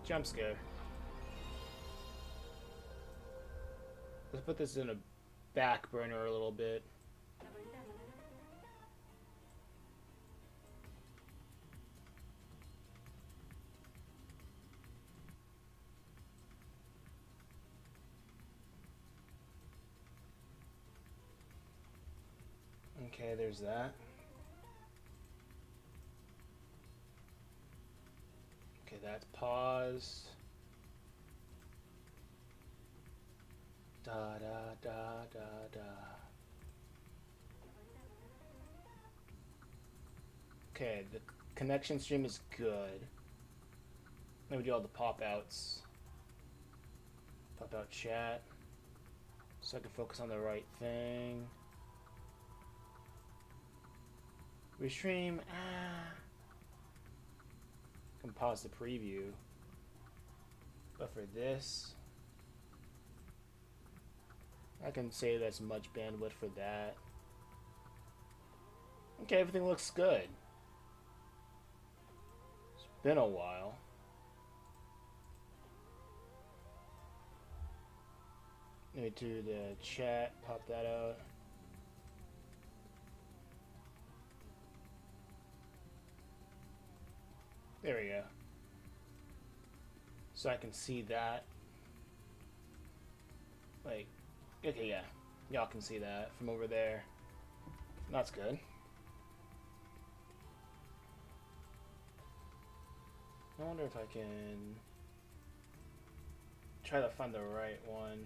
Jump scare. Let's put this in a back burner a little bit. Okay, there's that. Okay, that's paused. Da da da da da. Okay, the connection stream is good. Let me do all the pop outs. Pop out chat. So I can focus on the right thing. Restream. Can pause the preview. But for this, I can say that's much bandwidth for that. Okay, everything looks good. It's been a while. Let me do the chat, pop that out. There we go. So I can see that. Like, okay, yeah. Y'all can see that from over there. That's good. I wonder if I can try to find the right one.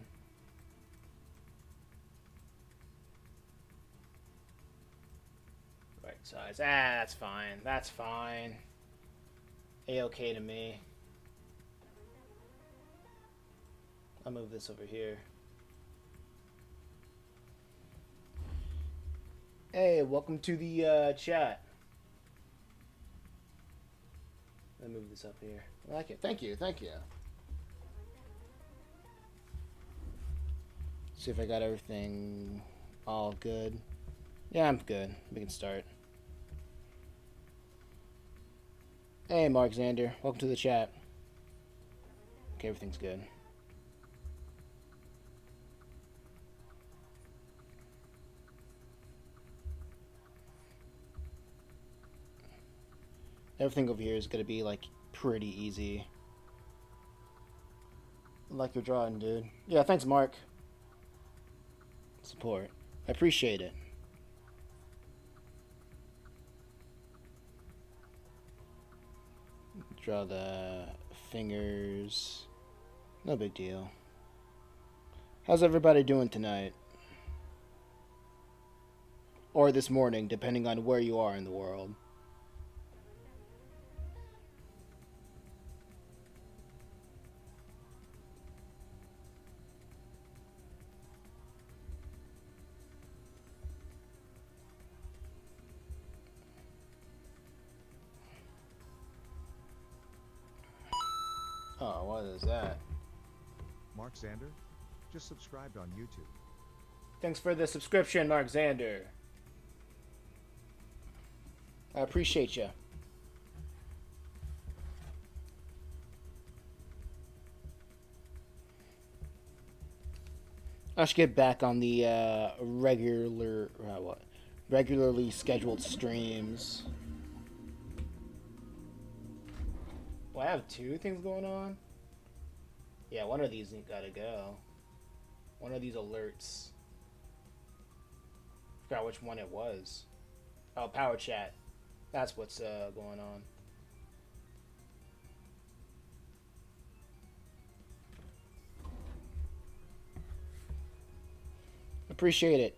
Right size. That's fine. That's fine. A-okay to me. I'll move this over here. Hey, welcome to the chat. Let me move this up here. I like it. Thank you. Thank you. See if I got everything all good. Yeah, I'm good. We can start. Hey, Mark Xander. Welcome to the chat. Okay, everything's good. Everything over here is going to be, like, pretty easy. Like you're drawing, dude. Yeah, thanks, Mark. Support. I appreciate it. Draw the fingers. No big deal. How's everybody doing tonight? Or this morning, depending on where you are in the world. Oh, what is that? Mark Xander, just subscribed on YouTube. Thanks for the subscription, Mark Xander. I appreciate you. I should get back on the regularly scheduled streams. Well, I have two things going on. Yeah, one of these gotta go. One of these alerts. Forgot which one it was. Oh, power chat. That's what's going on. Appreciate it.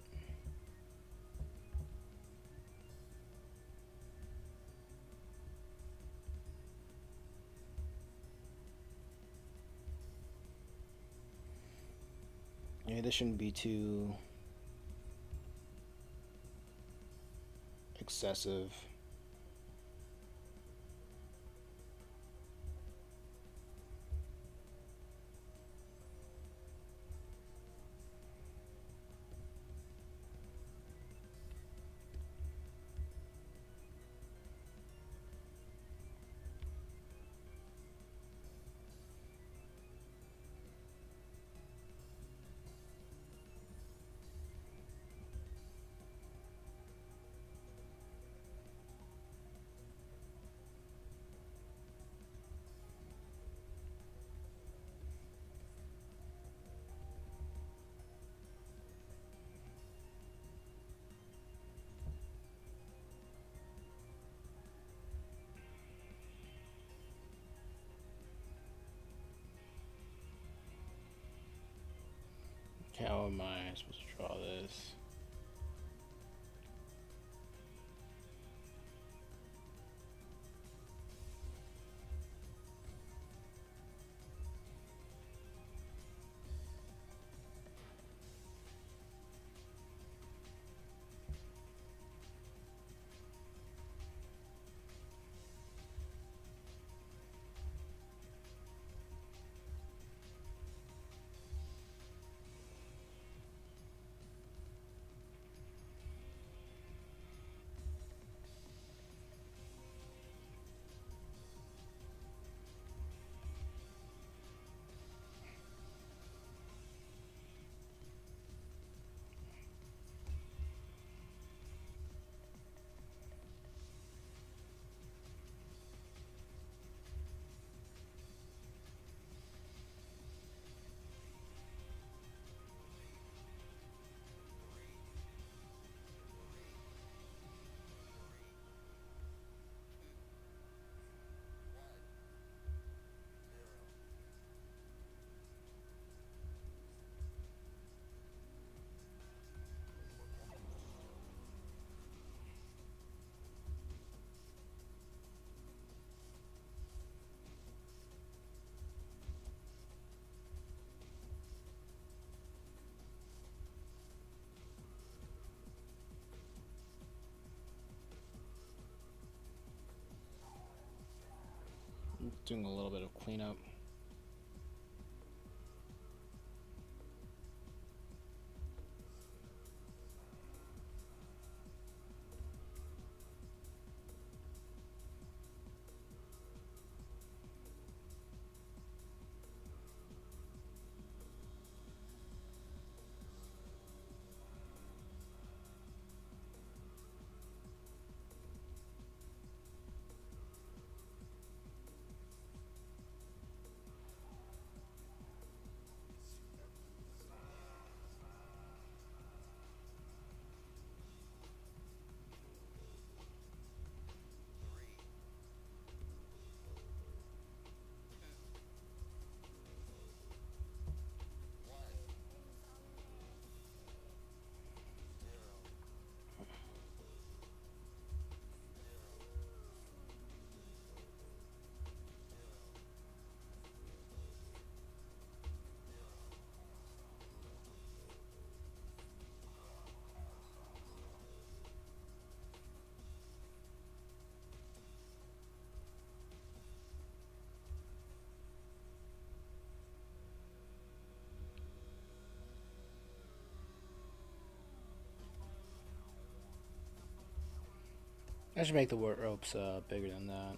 Yeah, this shouldn't be too excessive. I'm supposed to draw this. Doing a little bit of cleanup. I should make the wart ropes bigger than that.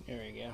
There we go.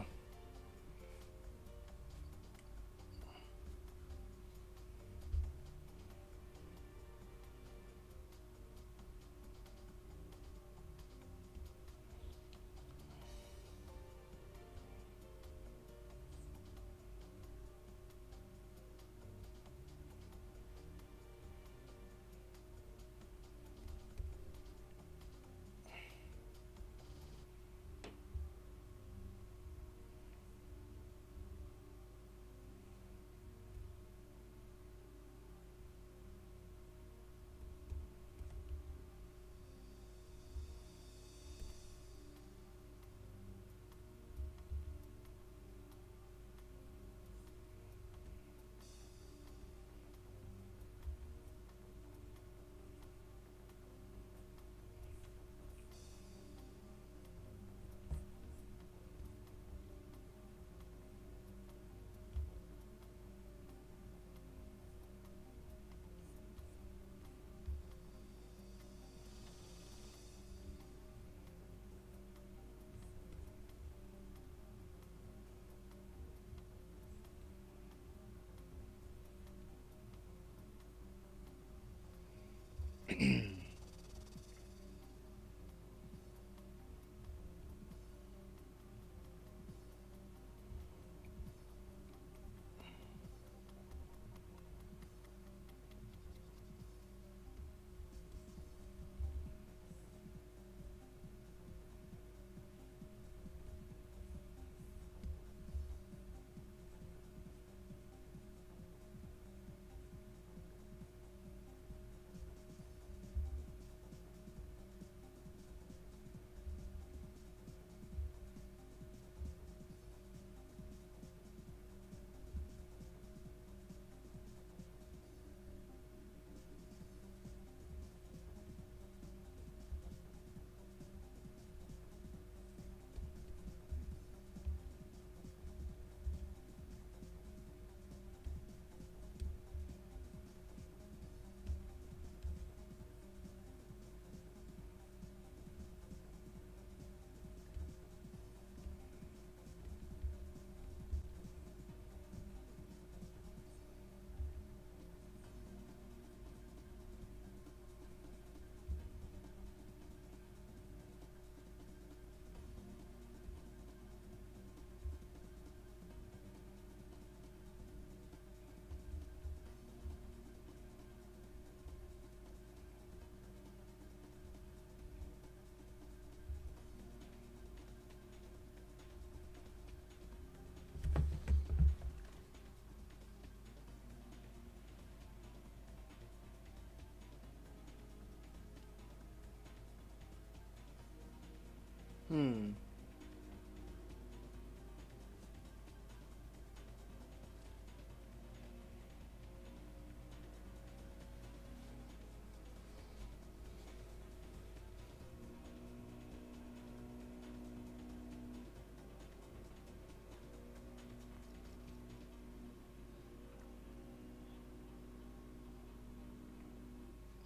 Hmm.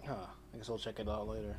Huh. I guess I'll check it out later.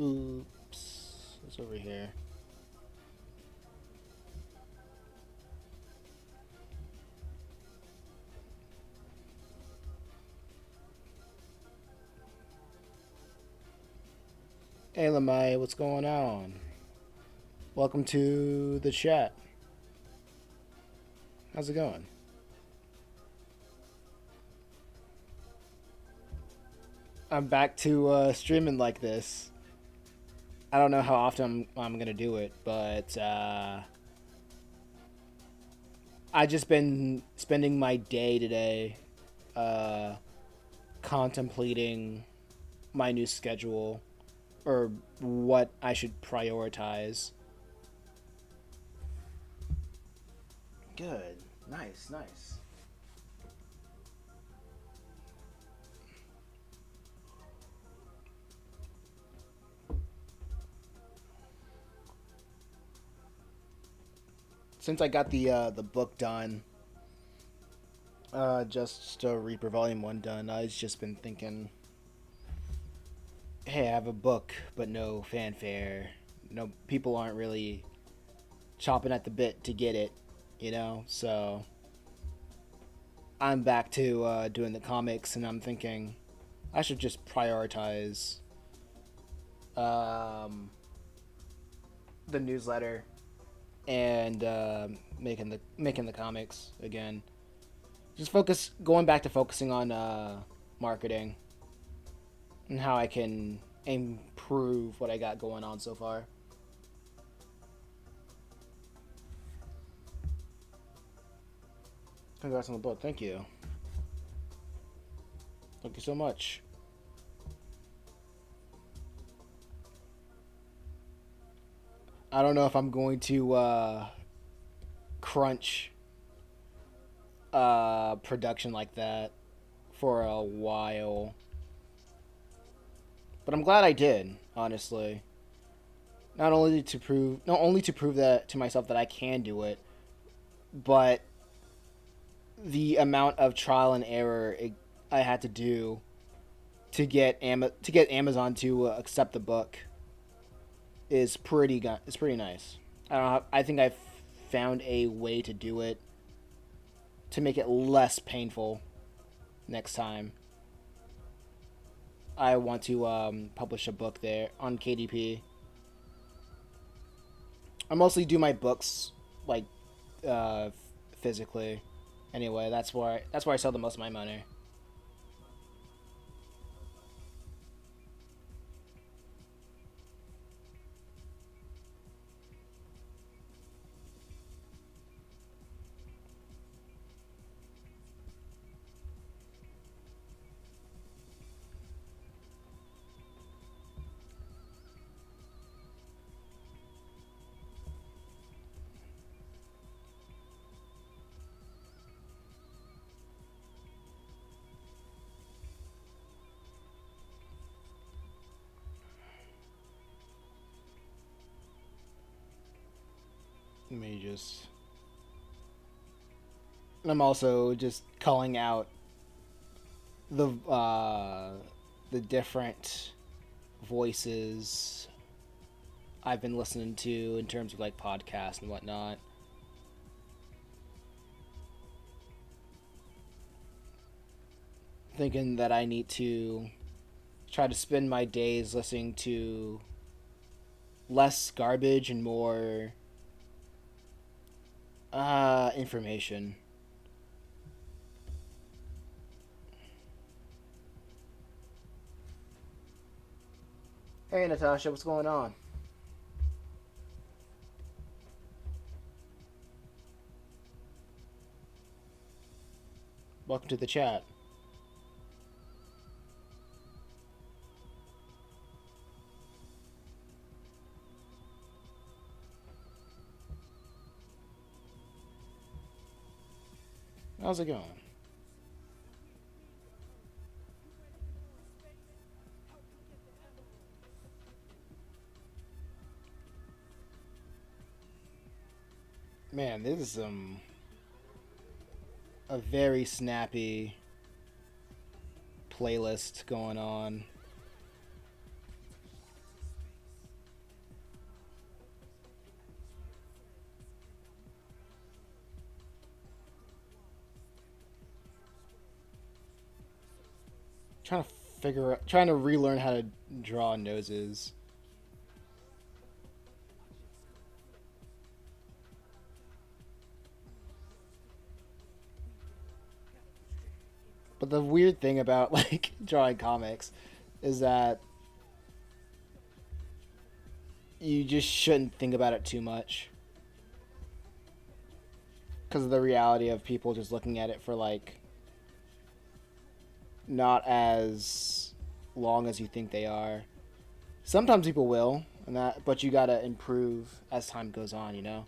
Oops. It's over here. Hey, Lamai, what's going on? Welcome to the chat. How's it going? I'm back to streaming like this. I don't know how often I'm gonna do it, but I just been spending my day today uh, contemplating my new schedule or what I should prioritize. Good. Nice, nice. Since I got the book done, just Reaper Volume 1 done, I've just been thinking, hey, I have a book, but no fanfare. No, people aren't really chopping at the bit to get it, you know? So I'm back to doing the comics, and I'm thinking I should just prioritize um, the newsletter and making the comics again. Just going back to focusing on marketing and how I can improve what I got going on so far. Congrats on the book. Thank you. Thank you so much. I don't know if I'm going to crunch production like that for a while. But I'm glad I did, honestly. Not only to prove that to myself that I can do it, but the amount of trial and error I had to do to get Amazon to accept the book is pretty nice. I think I've found a way to do it to make it less painful next time I want to publish a book there on KDP. I mostly do my books like uh, physically. Anyway, that's where I sell the most of my money. Let me just. And I'm also just calling out the different voices I've been listening to in terms of like podcasts and whatnot. Thinking that I need to try to spend my days listening to less garbage and more information. Hey Natasha, what's going on? Welcome to the chat. How's it going? Man, this is a very snappy playlist going on. Trying to relearn how to draw noses. But the weird thing about like drawing comics is that you just shouldn't think about it too much because of the reality of people just looking at it for like not as long as you think they are. Sometimes people will, and that, but you gotta improve as time goes on. You know.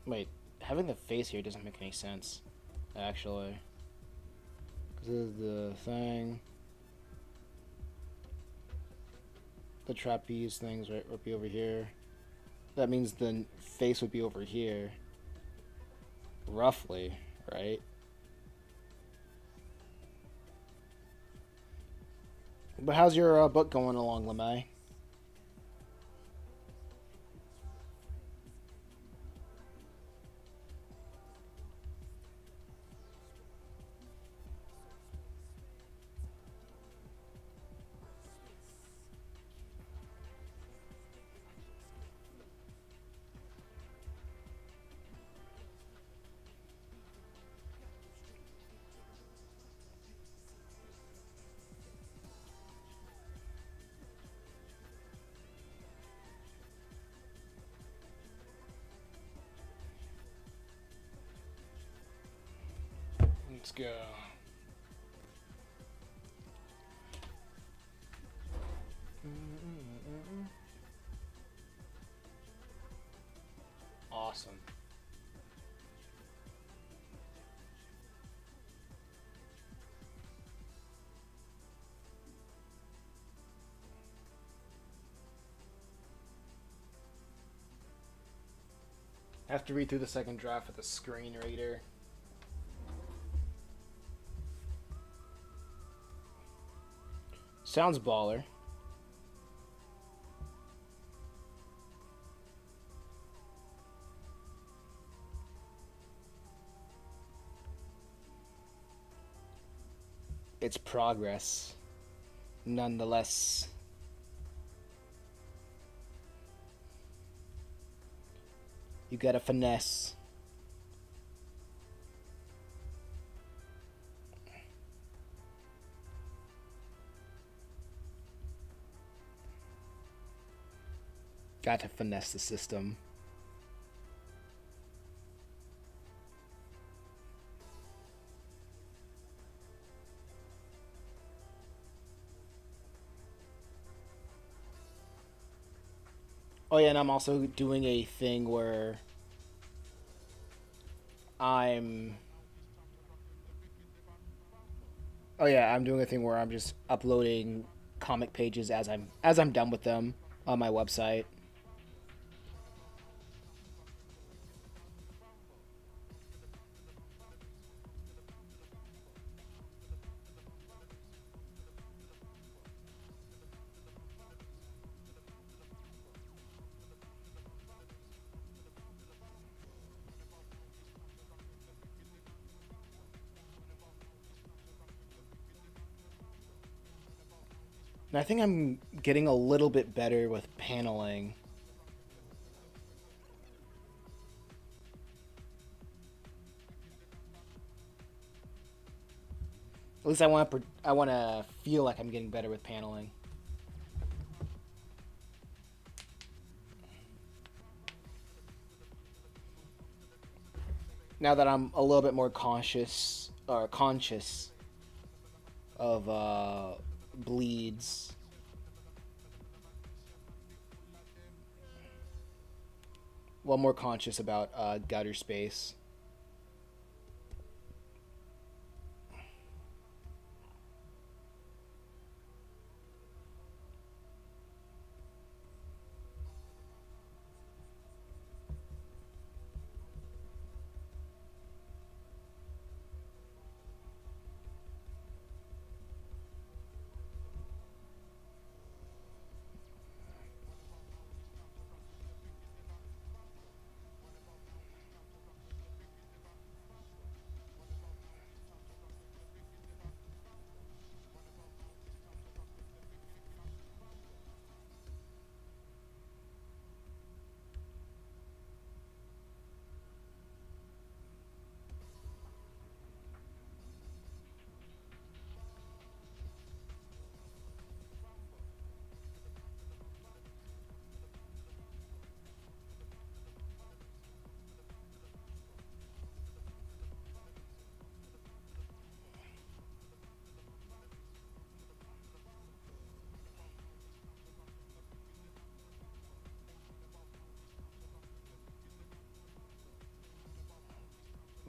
Wait, having the face here doesn't make any sense, actually. Because this is the thing. the trapeze things right would be over here. That means the face would be over here. Roughly, right? But how's your book going along, LeMay? Let's go. Awesome. I have to read through the second draft with a screen reader. Sounds baller. It's progress, nonetheless. You gotta finesse. Gotta finesse the system. Oh yeah, and I'm also doing a thing where I'm I'm doing a thing where I'm just uploading comic pages as I'm done with them on my website. And I think I'm getting a little bit better with paneling. At least I want to feel like I'm getting better with paneling. Now that I'm a little bit more conscious of bleeds. Well, more conscious about gutter space.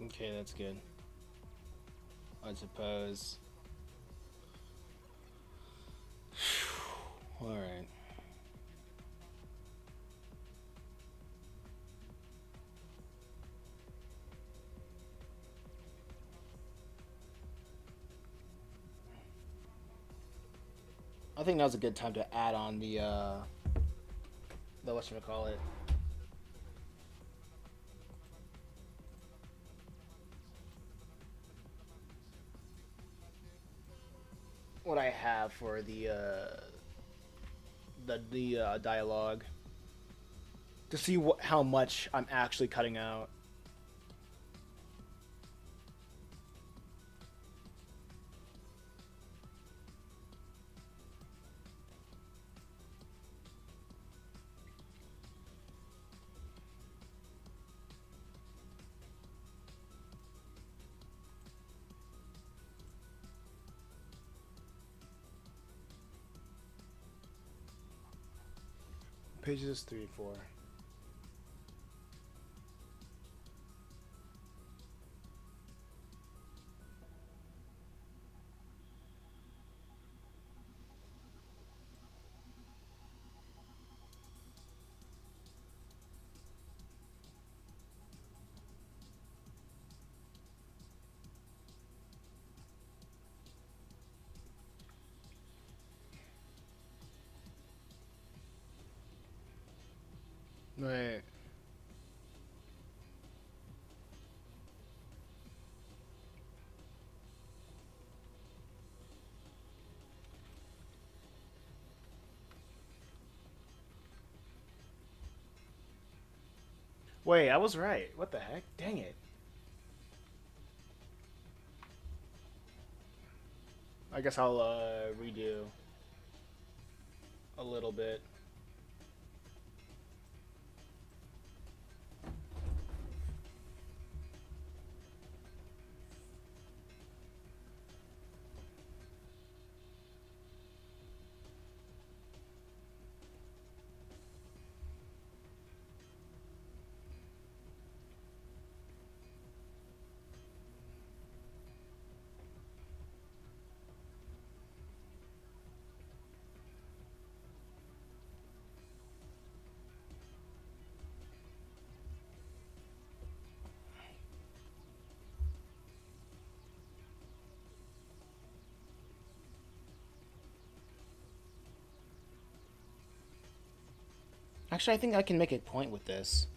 Okay, that's good. I suppose. All right. I think now's a good time to add on the whatchamacallit. What I have for the dialogue to see how much I'm actually cutting out. Pages 3, 4. Right. Wait, I was right. What the heck? Dang it. I guess I'll redo a little bit. Actually, I think I can make a point with this.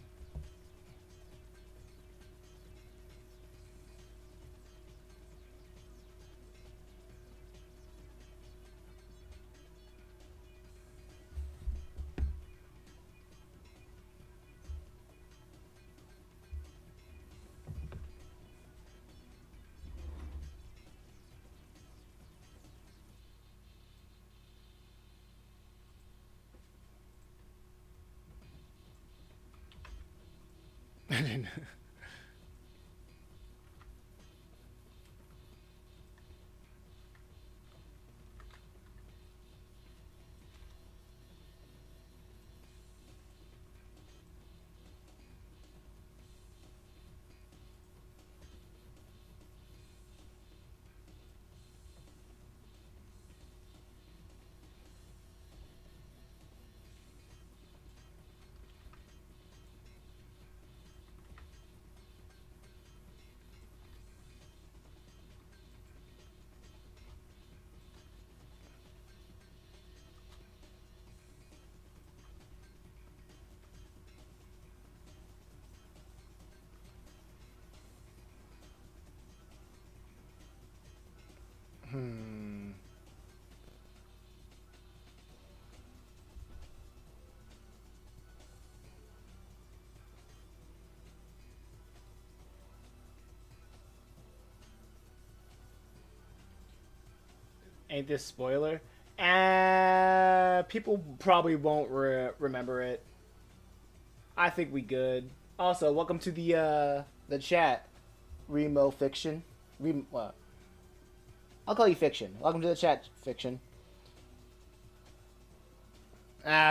Hmm. Ain't this spoiler? People probably won't remember it. I think we good. Also, welcome to the chat, Remo Fiction. What? I'll call you Fiction. Welcome to the chat, Fiction.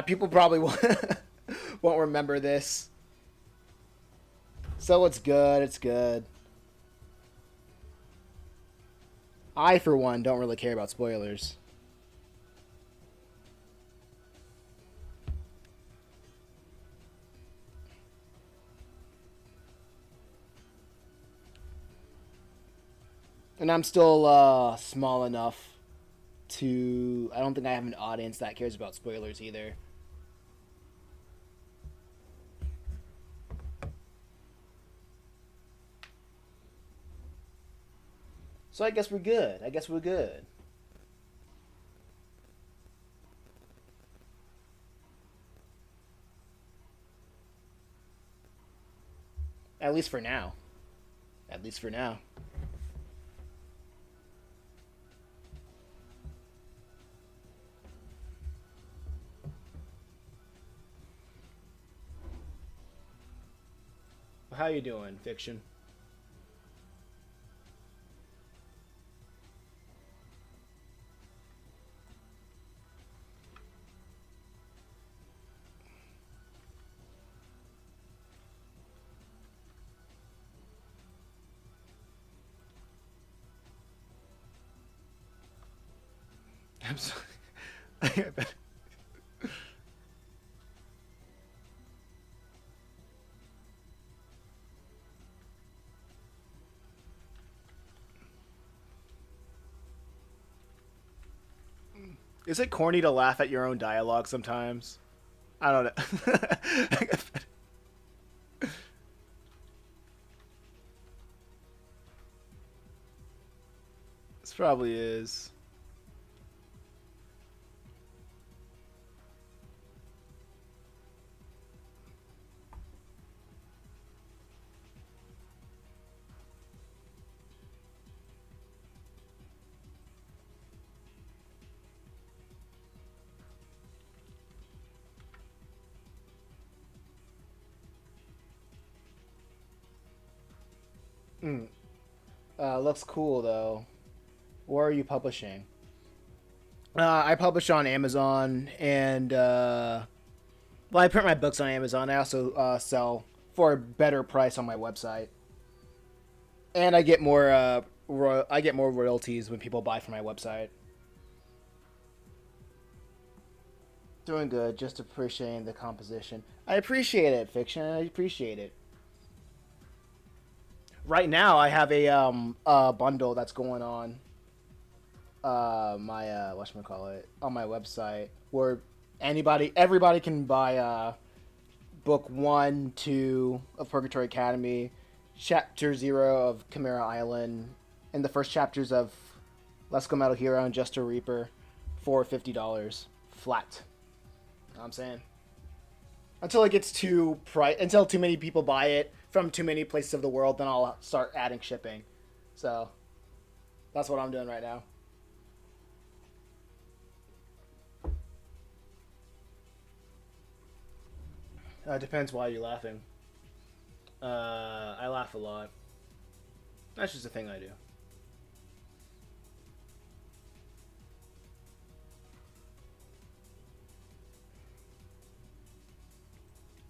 People probably won't remember this. So it's good. It's good. I, for one, don't really care about spoilers. And I'm still small enough to. I don't think I have an audience that cares about spoilers either. So I guess we're good. At least for now. How you doing, Fiction? I'm sorry. Is it corny to laugh at your own dialogue sometimes? I don't know. This probably is. Looks cool though. Where are you publishing? I publish on Amazon, and well, I print my books on Amazon. I also sell for a better price on my website, and I get more. I get more royalties when people buy from my website. Doing good. Just appreciating the composition. I appreciate it, Fiction. I appreciate it. Right now, I have a bundle that's going on my whatchamacallit on my website where everybody can buy book 1, 2 of Purgatory Academy, chapter 0 of Chimera Island, and the first chapters of Let's Go Metal Hero and Just a Reaper for $50 flat. You know what I'm saying? Until it gets until too many people buy it from too many places of the world, then I'll start adding shipping. So that's what I'm doing right now. It depends why you're laughing. I laugh a lot. That's just a thing I do.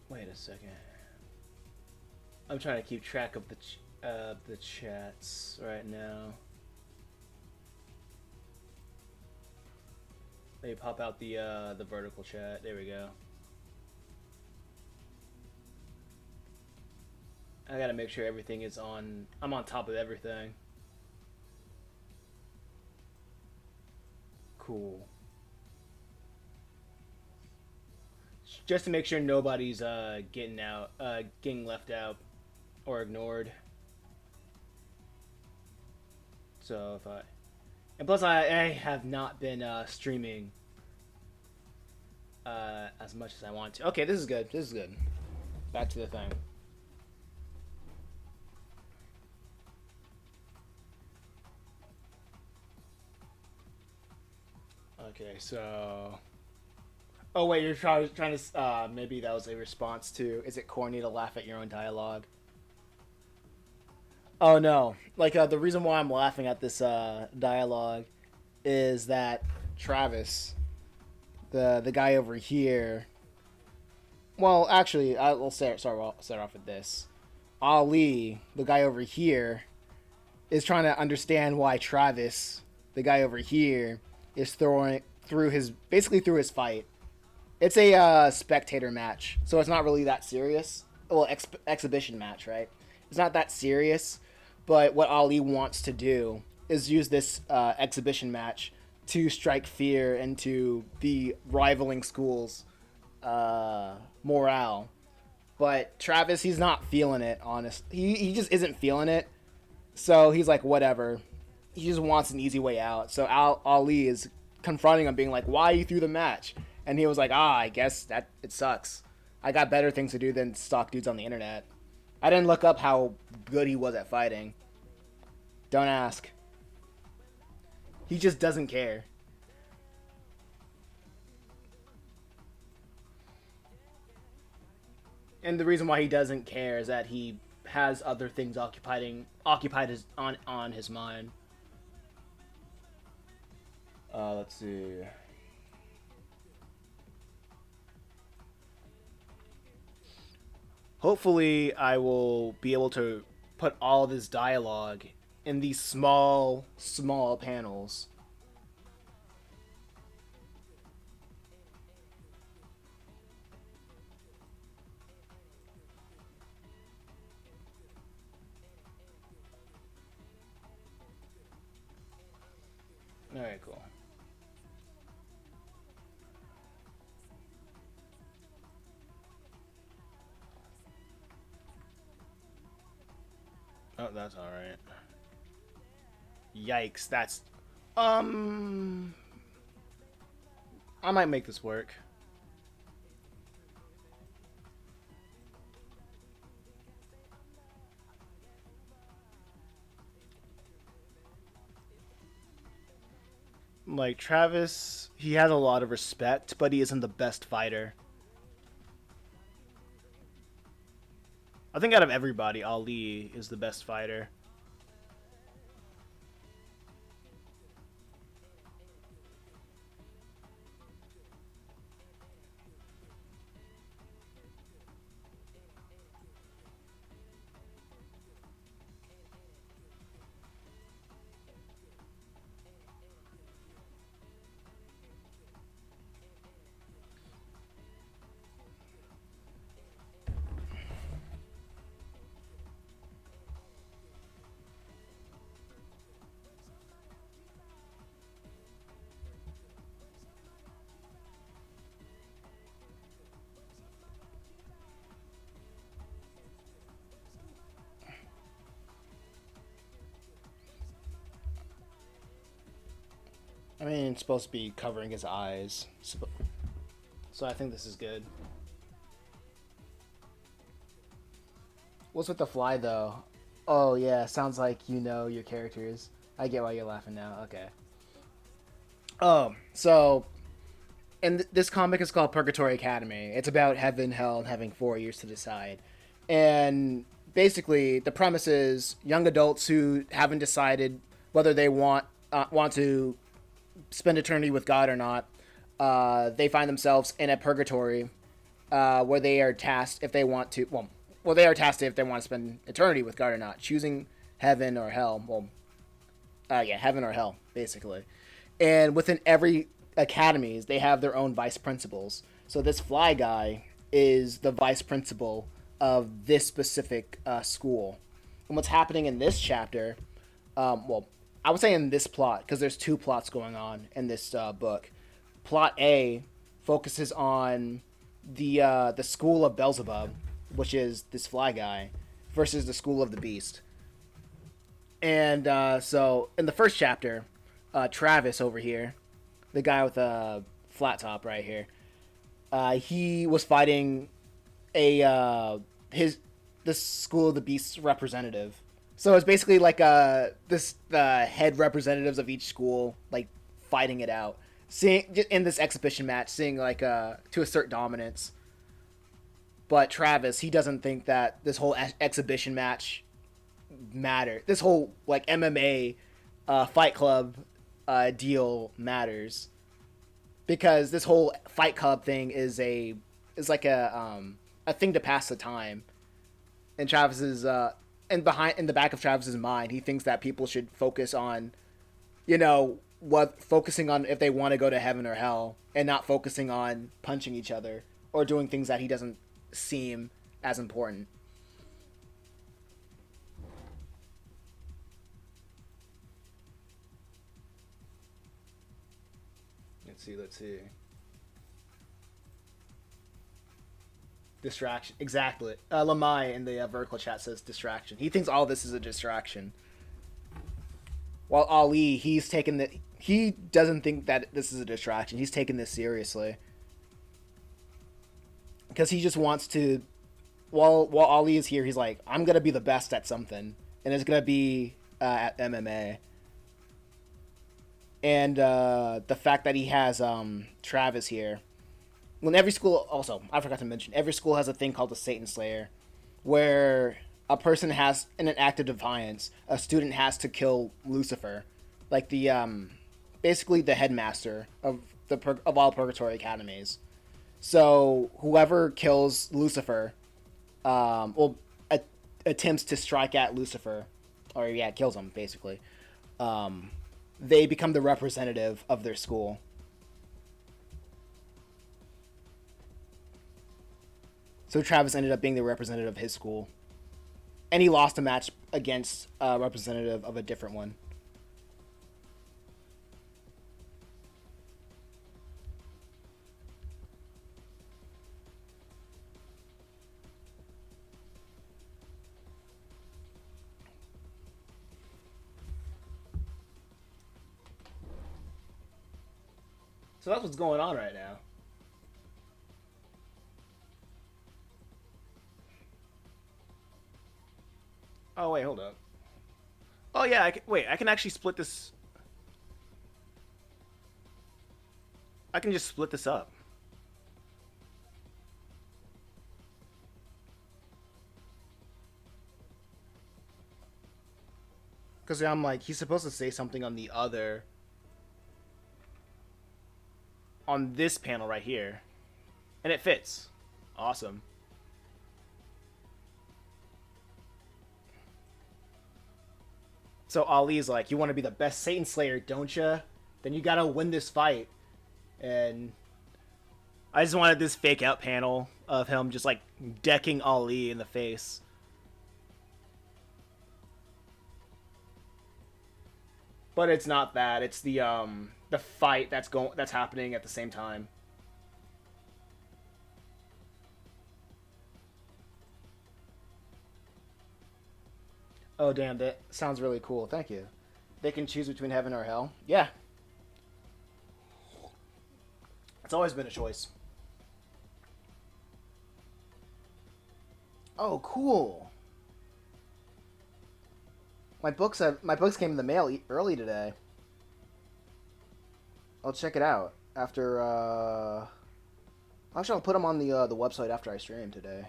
Wait a second. I'm trying to keep track of the chats right now. Maybe pop out the vertical chat. There we go. I gotta make sure everything is on. I'm on top of everything. Cool. Just to make sure nobody's getting left out or ignored. So and plus I have not been streaming as much as I want to. Okay, this is good. Back to the thing. Okay, so. Oh wait, you're trying to. Maybe that was a response to. Is it corny to laugh at your own dialogue? Oh no! Like the reason why I'm laughing at this dialogue is that Travis, the guy over here. Well, actually, I'll start off with this. Ali, the guy over here, is trying to understand why Travis, the guy over here, is throwing through his fight. It's a spectator match, so it's not really that serious. Well, exhibition match, right? It's not that serious, but what Ali wants to do is use this exhibition match to strike fear into the rivaling schools' morale. But Travis, he's not feeling it, honest. He just isn't feeling it. So he's like, whatever. He just wants an easy way out. So Ali is confronting him, being like, why you threw the match? And he was like, I guess that it sucks. I got better things to do than stalk dudes on the internet. I didn't look up how good he was at fighting. Don't ask. He just doesn't care. And the reason why he doesn't care is that he has other things occupied on his mind. Let's see. Hopefully, I will be able to put all this dialogue in these small panels. Alright, cool. Oh, that's alright. Yikes, that's... I might make this work. Like, Travis, he has a lot of respect, but he isn't the best fighter. I think out of everybody, Ali is the best fighter. I mean, it's supposed to be covering his eyes. So I think this is good. What's with the fly, though? Oh, yeah, sounds like you know your characters. I get why you're laughing now. Okay. So... And this comic is called Purgatory Academy. It's about heaven, hell, and having 4 years to decide. And basically, the premise is young adults who haven't decided whether they want to spend eternity with God or not. They find themselves in a purgatory where they are tasked if they want to. Well, they are tasked if they want to spend eternity with God or not, choosing heaven or hell. Heaven or hell, basically. And within every academies, they have their own vice principals. So this fly guy is the vice principal of this specific school. And what's happening in this chapter, I would say in this plot, because there's 2 plots going on in this book. Plot A focuses on the school of Beelzebub, which is this fly guy, versus the school of the beast. And so in the first chapter, Travis over here, the guy with a flat top right here, he was fighting the school of the beast's representative. So it's basically like the head representatives of each school like fighting it out, seeing in this exhibition match, seeing like to assert dominance. But Travis, he doesn't think that this whole exhibition match matter. This whole like MMA Fight Club deal matters, because this whole Fight Club thing is like a thing to pass the time. And Travis's in the back of Travis's mind, he thinks that people should focus on, focusing on if they want to go to heaven or hell, and not focusing on punching each other or doing things that he doesn't seem as important. Let's see. Distraction. Exactly. Lamai in the vertical chat says distraction. He thinks all this is a distraction. While Ali, he doesn't think that this is a distraction. He's taking this seriously. Because he just wants to, while Ali is here, he's like, I'm going to be the best at something. And it's going to be at MMA. And the fact that he has Travis here. When every school, also, I forgot to mention, every school has a thing called the Satan Slayer, where a person has, in an act of defiance, a student has to kill Lucifer, like the basically the headmaster of all Purgatory academies. So whoever kills Lucifer, attempts to strike at Lucifer, or kills him basically. They become the representative of their school. So Travis ended up being the representative of his school. And he lost a match against a representative of a different one. So that's what's going on right now. Oh, wait, hold up. Oh, yeah, I can actually split this. I can just split this up. Because I'm like, he's supposed to say something on the other. On this panel right here. And it fits. Awesome. So Ali's like, you want to be the best Satan Slayer, don't you? Then you gotta win this fight. And I just wanted this fake out panel of him just like decking Ali in the face. But it's not that. It's the fight that's happening at the same time. Oh, damn, that sounds really cool. Thank you. They can choose between heaven or hell. Yeah. It's always been a choice. Oh, cool. My books came in the mail early today. I'll check it out after. Actually, I'll put them on the website after I stream today.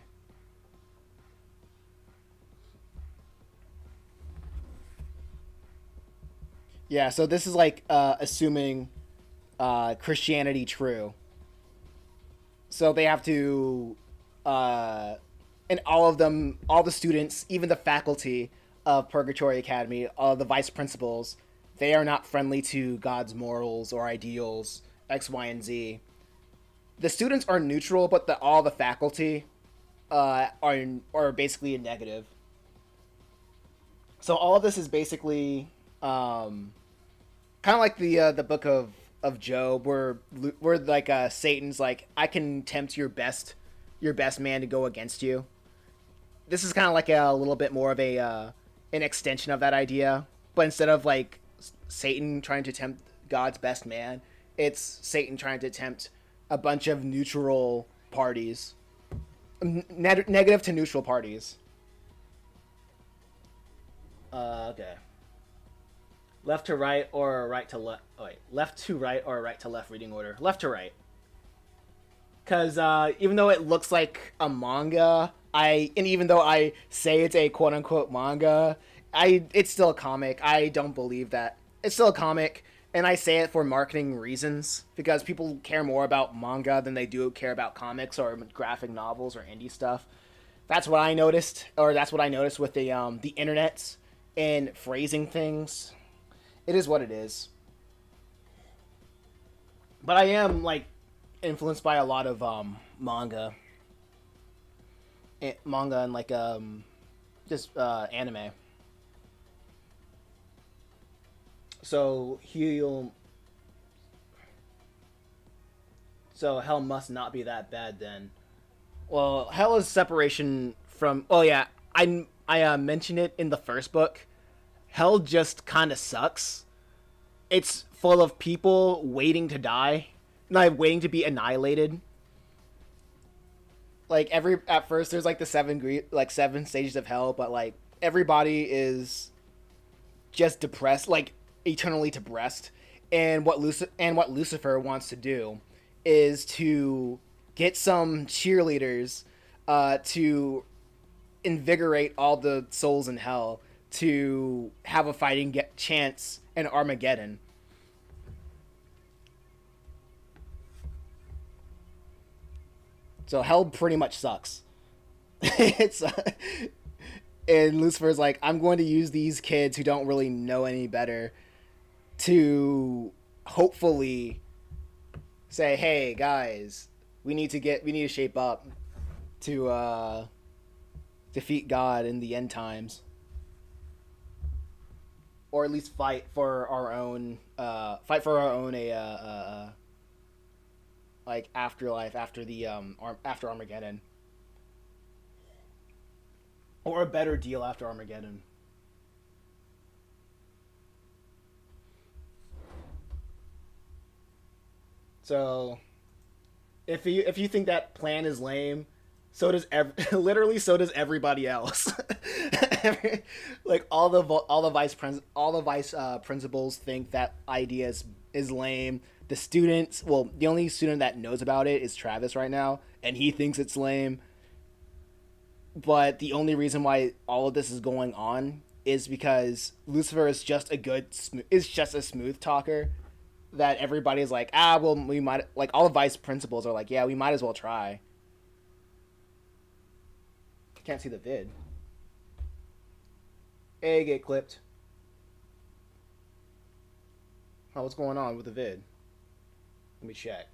Yeah, so this is like assuming Christianity true. So they have to, and all of them, all the students, even the faculty of Purgatory Academy, all the vice principals, they are not friendly to God's morals or ideals, X, Y, and Z. The students are neutral, but all the faculty are basically a negative. So all of this is basically kind of like the book of Job, where like Satan's like, I can tempt your best man to go against you. This is kind of like a little bit more of an extension of that idea, but instead of like Satan trying to tempt God's best man, it's Satan trying to tempt a bunch of neutral parties, negative to neutral parties. Okay. Left to right or right to left? Oh, wait, left to right or right to left reading order? Left to right. Because even though it looks like a manga, and even though I say it's a quote unquote manga, it's still a comic. I don't believe that it's still a comic, and I say it for marketing reasons because people care more about manga than they do care about comics or graphic novels or indie stuff. That's what I noticed, or that's what I noticed with the internet and phrasing things. It is what it is. But I am like influenced by a lot of manga and like just anime. So he'll So hell must not be that bad then. Well, hell is separation from. Oh yeah, I mentioned it in the first book. Hell just kind of sucks. It's full of people waiting to die, not waiting to be annihilated. Like every at first, there's like the seven stages of hell, but like everybody is just depressed, like eternally depressed. And what Lucifer wants to do is to get some cheerleaders to invigorate all the souls in hell to have a fighting chance in Armageddon. So hell pretty much sucks. it's And Lucifer's like, I'm going to use these kids who don't really know any better to hopefully say, hey guys, we need to shape up to defeat God in the end times, or at least fight for our own like afterlife after the after Armageddon, or a better deal after Armageddon. So if you think that plan is lame, so does literally so does everybody else. Like all the vice principals think that idea is lame. The students, well, the only student that knows about it is Travis right now, and he thinks it's lame. But the only reason why all of this is going on is because Lucifer is just a smooth talker that everybody's like, well, we might, like all the vice principals are like, yeah, we might as well try. Can't see the vid. Hey, get clipped. Oh, what's going on with the vid? Let me check.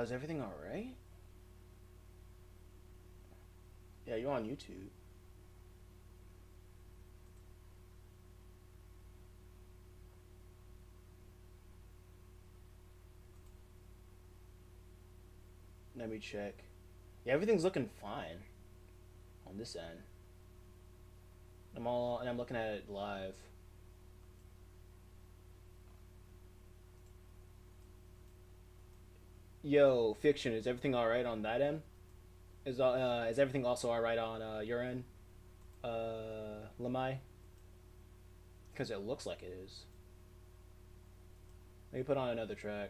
Is everything alright? Yeah, you're on YouTube. Let me check. Yeah, everything's looking fine on this end. I'm looking at it live. Yo, Fiction, is everything alright on that end? Is everything also alright on your end, Lamai? Because it looks like it is. Let me put on another track.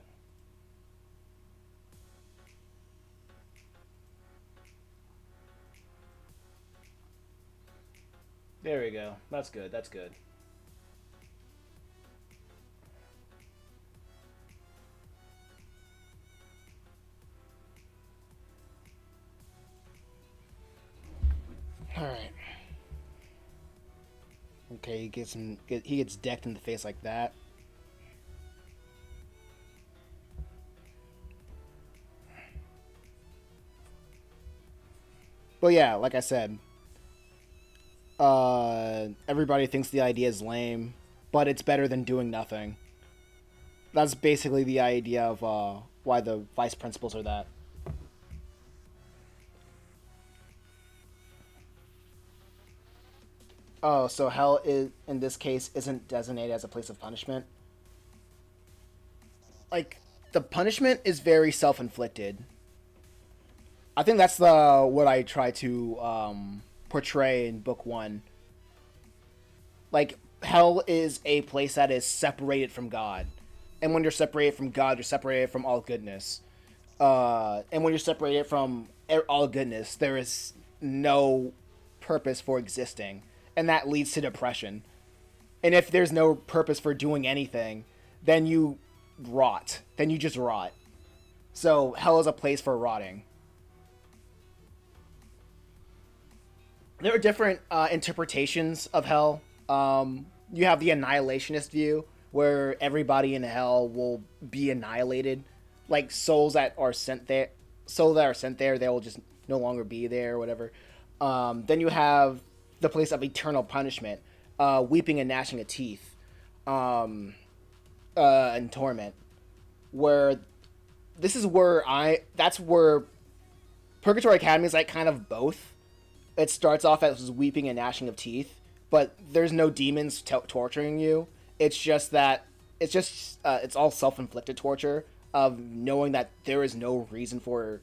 There we go. That's good. That's good. All right. Okay, he gets decked in the face like that. But yeah, like I said, everybody thinks the idea is lame, but it's better than doing nothing. That's basically the idea of why the vice principals are that. Oh, so hell is in this case isn't designated as a place of punishment. Like the punishment is very self-inflicted. I think that's the what I try to portray in book one. Like hell is a place that is separated from God, and when you're separated from God, you're separated from all goodness. And when you're separated from all goodness, there is no purpose for existing, and that leads to depression. And if there's no purpose for doing anything, then you rot. Then you just rot. So hell is a place for rotting. There are different interpretations of hell. You have the annihilationist view, where everybody in hell will be annihilated, like souls that are sent there, they will just no longer be there, or whatever. Then you have the place of eternal punishment, weeping and gnashing of teeth, and torment. Where this is where that's where Purgatory Academy is like kind of both. It starts off as weeping and gnashing of teeth, but there's no demons torturing you. It's just that it's all self-inflicted torture of knowing that there is no reason for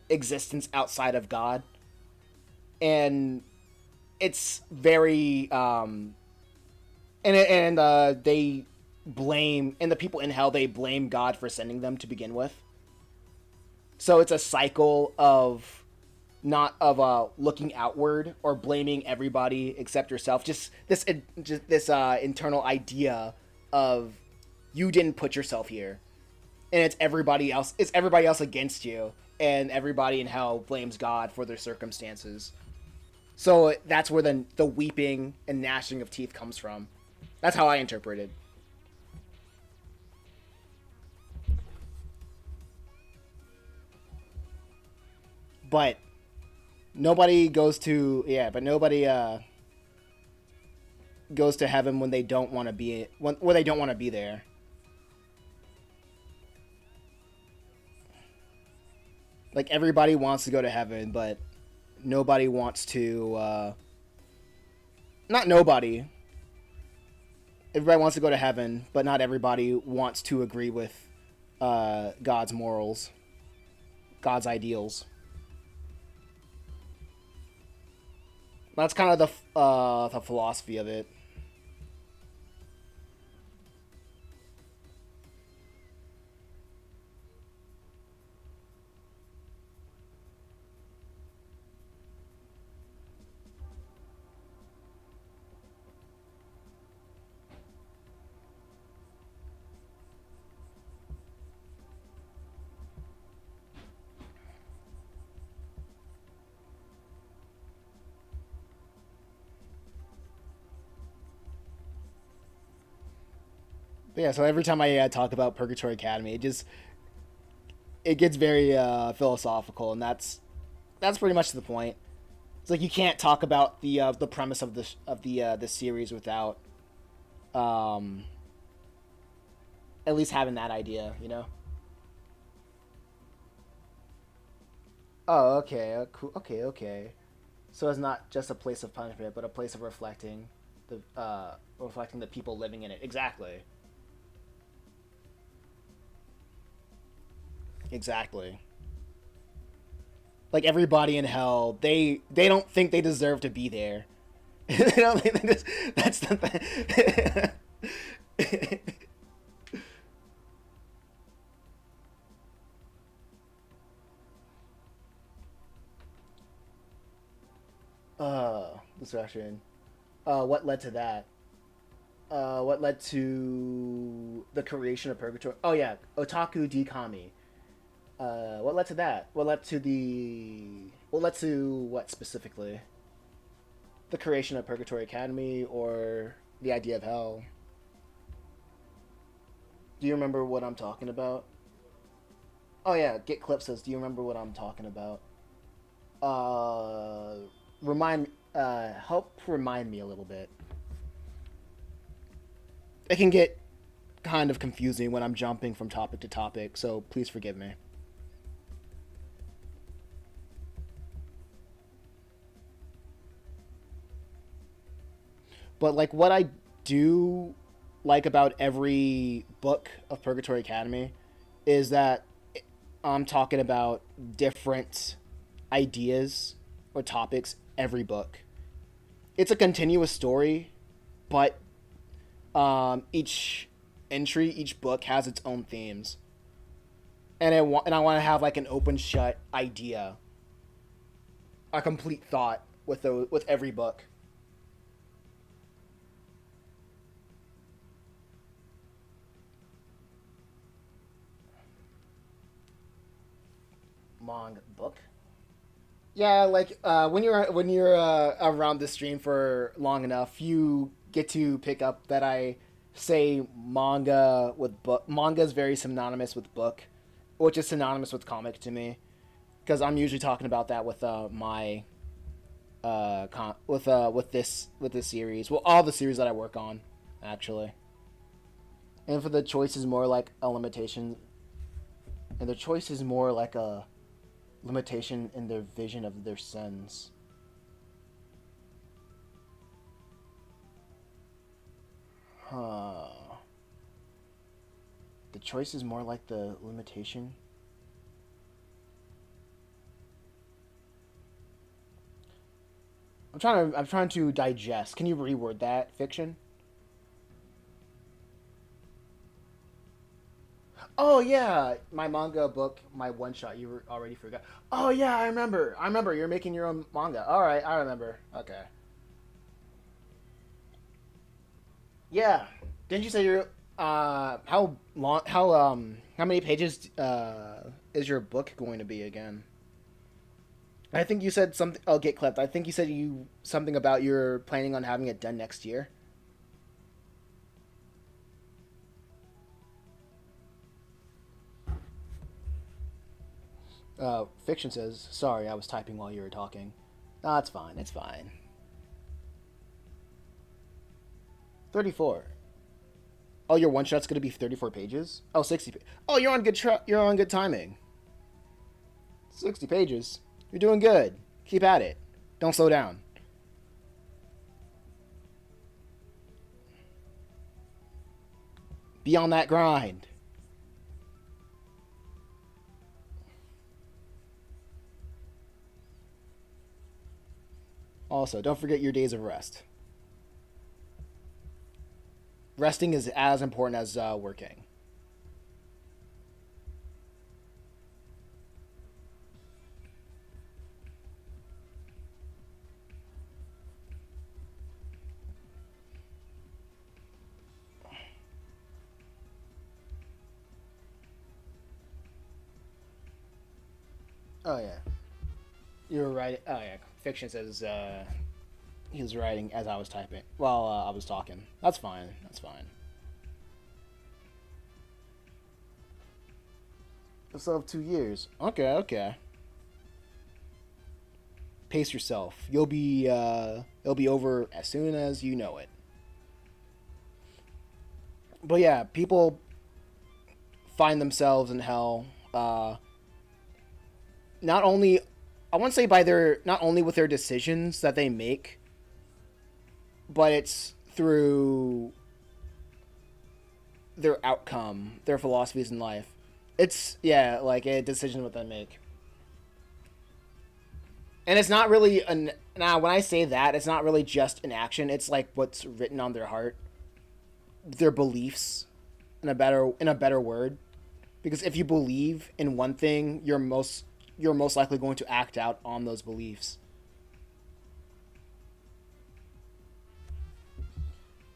existence outside of God, and it's very they blame, and the people in hell, they blame God for sending them to begin with. So it's a cycle of not of looking outward or blaming everybody except yourself. Just this internal idea of you didn't put yourself here, and it's everybody else. It's everybody else against you, and everybody in hell blames God for their circumstances. So that's where the weeping and gnashing of teeth comes from. That's how I interpret it. But nobody goes to goes to heaven when they don't want to be where they don't want to be there. Like everybody wants to go to heaven, but nobody wants to not nobody. Everybody wants to go to heaven, but not everybody wants to agree with God's morals, God's ideals. That's kind of the philosophy of it. But yeah, so every time I talk about Purgatory Academy, it gets very philosophical, and that's pretty much the point. It's like you can't talk about the premise of the series without at least having that idea, you know. Oh, okay, cool, okay. So it's not just a place of punishment, but a place of reflecting the people living in it. Exactly. Exactly. Like everybody in hell, they don't think they deserve to be there. They don't think that's the thing. Distraction. What led to that? What led to the creation of Purgatory? Oh yeah, Otaku Dekami. What led to that? What led to what specifically? The creation of Purgatory Academy or the idea of hell? Do you remember what I'm talking about? Oh yeah, Get Clip says, do you remember what I'm talking about? Help remind me a little bit. It can get kind of confusing when I'm jumping from topic to topic, so please forgive me. But like what I do like about every book of Purgatory Academy is that I'm talking about different ideas or topics every book. It's a continuous story, but each entry, each book has its own themes, and I want to have like an open shut idea, a complete thought with every book. Manga book. Yeah, like when you're around the stream for long enough, you get to pick up that I say manga with book. Manga is very synonymous with book, which is synonymous with comic to me, because I'm usually talking about that with my with this series. Well, all the series that I work on, actually. And for the choice is more like a limitation, and the choice is more like a limitation in their vision of their sins. Huh. The choice is more like the limitation. I'm trying to digest. Can you reword that, fiction? Oh yeah, my manga book, my one shot. You already forgot. Oh yeah, I remember. I remember. You're making your own manga. All right, I remember. Okay. Yeah. Didn't you say you're how long how many pages is your book going to be again? I think you said something. I'll get clipped. I think you said you something about you're planning on having it done next year. Fiction says, "Sorry, I was typing while you were talking." No, it's fine. It's fine. 34. Oh, your one shot's gonna be 34 pages. Oh, 60. Oh, you're on you're on good timing. 60 pages. You're doing good. Keep at it. Don't slow down. Be on that grind. Also, don't forget your days of rest. Resting is as important as working. Oh yeah, you were right. Oh yeah, fiction says he was writing as I was typing while I was talking. That's fine. That's fine. So of 2 years. Okay, okay. Pace yourself. It'll be over as soon as you know it. But yeah, people find themselves in hell. Not only I want to say by their not only with their decisions that they make, but it's through their outcome, their philosophies in life. It's yeah, like a decision what they make. And it's not really an now when I say that, it's not really just an action. It's like what's written on their heart, their beliefs, in a better word. Because if you believe in one thing, you're most likely going to act out on those beliefs.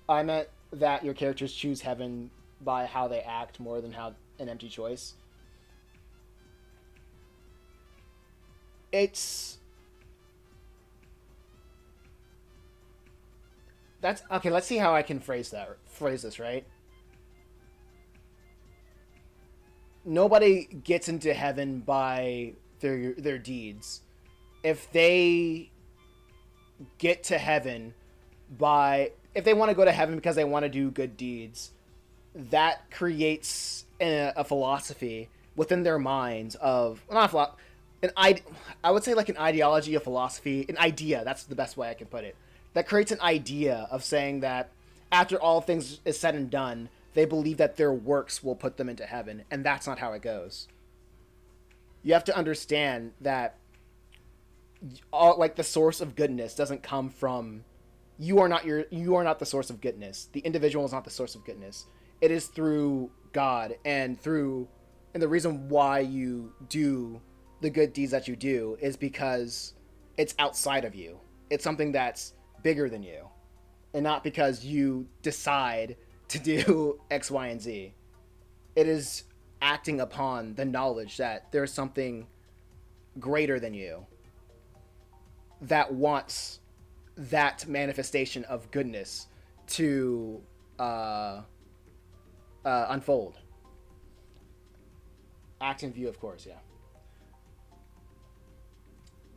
I meant that your characters choose heaven by how they act more than how an empty choice. It's that's okay. Let's see how I can phrase this right. Nobody gets into heaven by their deeds. If they get to heaven by if they want to go to heaven because they want to do good deeds, that creates a philosophy within their minds of well, not a an I would say like an ideology, a philosophy, an idea. That's the best way I can put it. That creates an idea of saying that after all things is said and done, they believe that their works will put them into heaven, and that's not how it goes. You have to understand that all like the source of goodness doesn't come from you are not the source of goodness. The individual is not the source of goodness. It is through God and the reason why you do the good deeds that you do is because it's outside of you. It's something that's bigger than you. And not because you decide to do X, Y, and Z. It is acting upon the knowledge that there's something greater than you that wants that manifestation of goodness to unfold. Act in view, of course, yeah.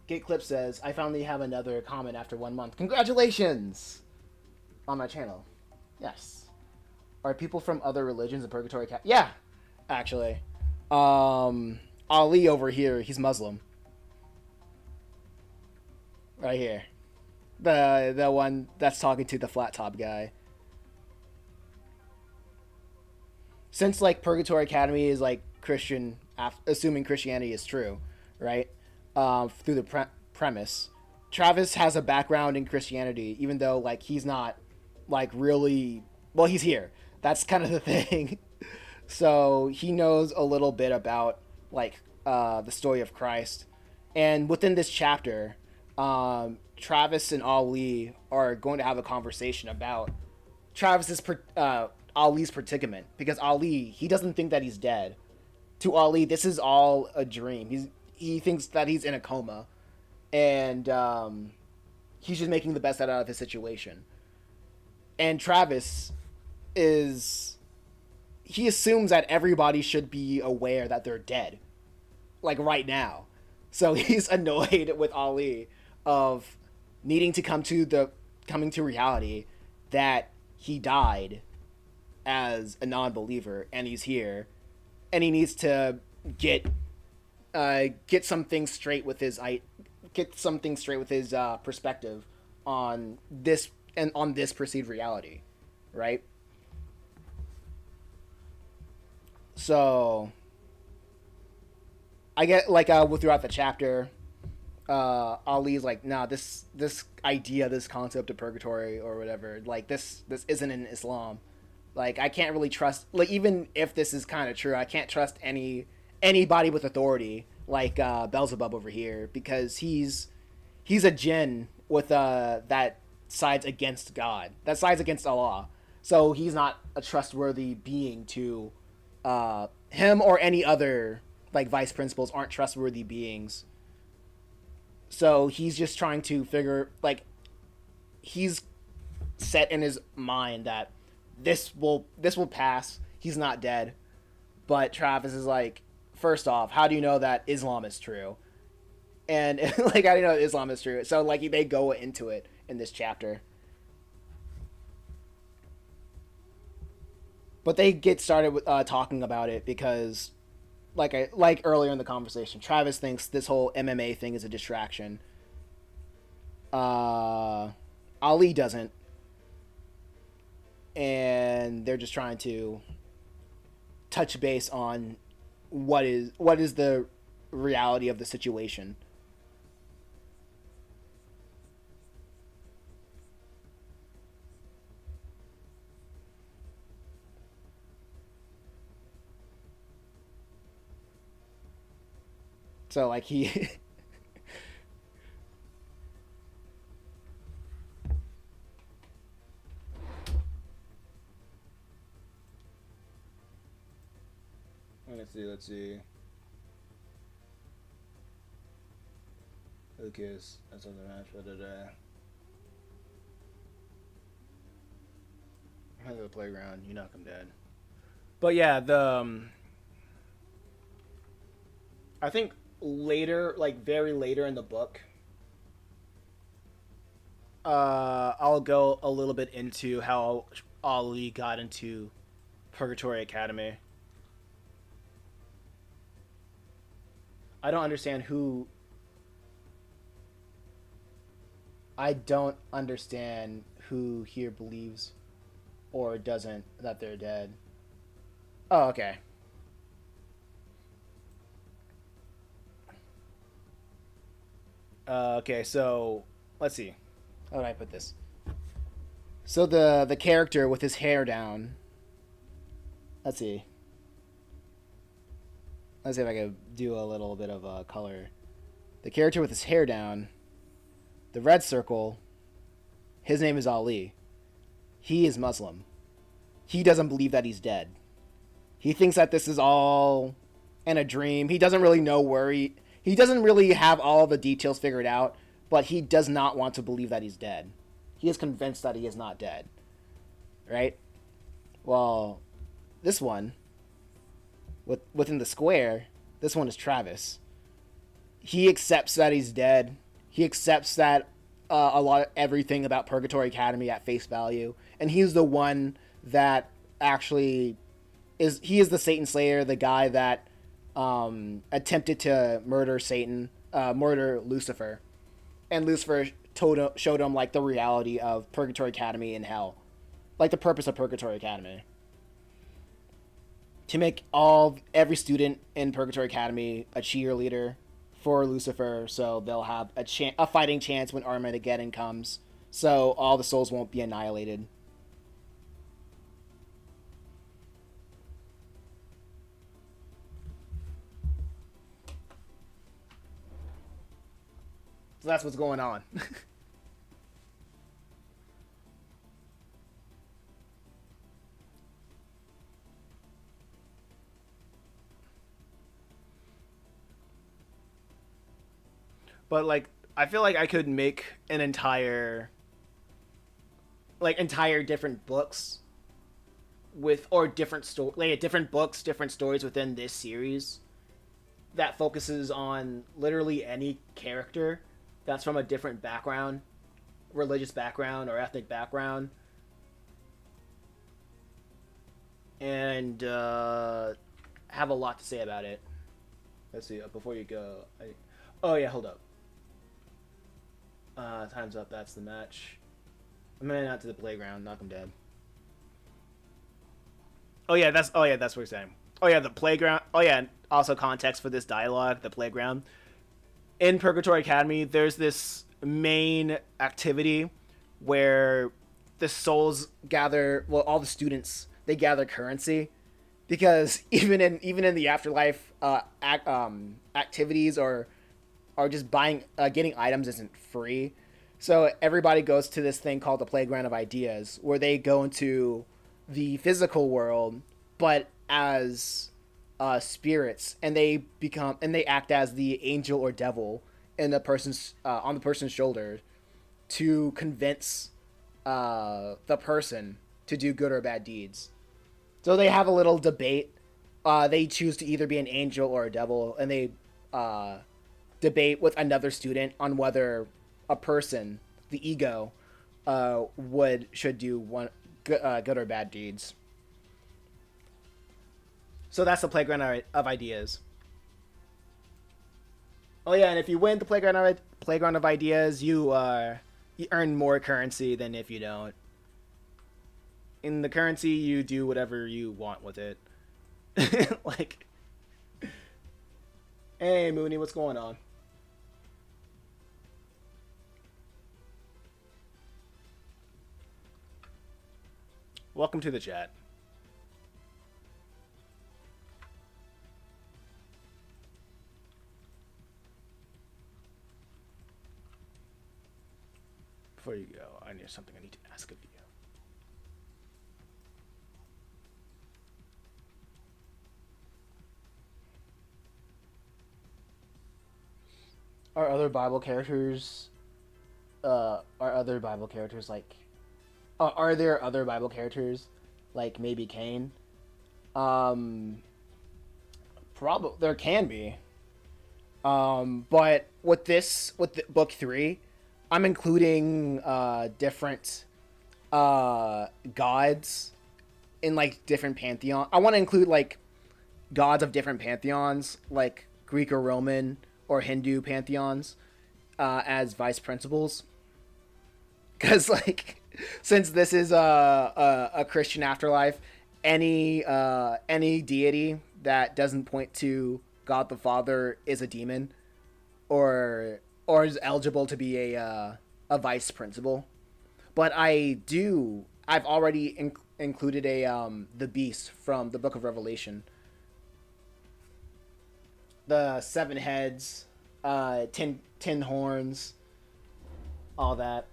Gate Clip says, I finally have another comment after 1 month. Congratulations! On my channel. Yes. Are people from other religions in Purgatory? Yeah, actually. Ali over here, he's Muslim. Right here. The one that's talking to the flat top guy. Since, like, Purgatory Academy is, like, Christian, assuming Christianity is true, right? Through the premise. Travis has a background in Christianity, even though, like, he's not, like, really... Well, he's here. That's kind of the thing. So, he knows a little bit about, like, the story of Christ. And within this chapter, Travis and Ali are going to have a conversation about Travis's... Ali's predicament, because Ali, he doesn't think that he's dead. To Ali, this is all a dream. He thinks that he's in a coma, and he's just making the best out of his situation. And Travis he assumes that everybody should be aware that they're dead, like right now. So he's annoyed with Ali of needing to coming to reality that he died as a non-believer, and he's here, and he needs to get something straight with his perspective on this and on this perceived reality, right? So I get, like, throughout the chapter, Ali's like, nah, this idea, this concept of purgatory or whatever, like, this isn't in Islam. Like, I can't really trust, like, even if this is kind of true, I can't trust anybody with authority, like Beelzebub over here, because he's a jinn with that sides against God, that sides against Allah. So he's not a trustworthy being to him, or any other, like, vice principals aren't trustworthy beings. So he's just trying to figure, like, he's set in his mind that this will pass. He's not dead. But Travis is like, first off, how do you know that Islam is true? And, like, how do you know Islam is true? So, like, they go into it in this chapter. But they get started with talking about it because, like earlier in the conversation, Travis thinks this whole MMA thing is a distraction. Ali doesn't. And they're just trying to touch base on what is the reality of the situation. So, like, he Let's see. Who cares? That's on the match for today. I'm to the playground. You knock him dead. But yeah, I think later, like very later in the book, I'll go a little bit into how Ali got into Purgatory Academy. I don't understand who here believes or doesn't that they're dead. Oh, okay. Okay, so let's see. How do I put this? So the character with his hair down. Let's see. Let's see if I can do a little bit of color. The character with his hair down, the red circle, his name is Ali. He is Muslim. He doesn't believe that he's dead. He thinks that this is all in a dream. He doesn't really know where he doesn't really have all the details figured out, but he does not want to believe that he's dead. He is convinced that he is not dead. Right? Well, this one, within the square, this one is Travis. he accepts that he's dead. He accepts that a lot of everything about Purgatory Academy at face value, and he's the one that actually is. He is the Satan Slayer, the guy that attempted to murder Satan, murder Lucifer, and Lucifer showed him like the reality of Purgatory Academy and hell, like the purpose of Purgatory Academy, to make every student in Purgatory Academy a cheerleader for Lucifer, so they'll have a fighting chance when Armageddon comes, so all the souls won't be annihilated. So that's what's going on. But like, I feel like I could make an entire different books with, or different story, like different books, different stories within this series that focuses on literally any character that's from a different background, religious background or ethnic background, and have a lot to say about it. Let's see. Before you go, oh yeah, hold up. Time's up. That's the match. I'm heading out to the playground. Knock him dead. Oh yeah, that's what we're saying. Oh yeah, the playground. Oh yeah, also context for this dialogue. The playground in Purgatory Academy. There's this main activity where the souls gather. Well, all the students, they gather currency, because even in the afterlife, activities are just buying, getting items isn't free. So everybody goes to this thing called the Playground of Ideas, where they go into the physical world, but as spirits, and they act as the angel or devil in the person's on the person's shoulder to convince the person to do good or bad deeds. So they have a little debate. They choose to either be an angel or a devil, and they debate with another student on whether a person, the ego, should do good or bad deeds. So that's the Playground of Ideas. Oh yeah, and if you win the Playground of Ideas, you earn more currency than if you don't. In the currency, you do whatever you want with it. Like, hey Mooney, what's going on? Welcome to the chat. Before you go, I need something I need to ask of you. Are other Bible characters like, are there other Bible characters like maybe Cain? Probably there can be. But with book 3, I'm including different gods in like different pantheon. I want to include like gods of different pantheons, like Greek or Roman or Hindu pantheons, as vice principals. Because like, since this is a Christian afterlife, any deity that doesn't point to God the Father is a demon, or is eligible to be a vice principal. But I've already included the beast from the Book of Revelation. The 7 heads, 10 horns, all that.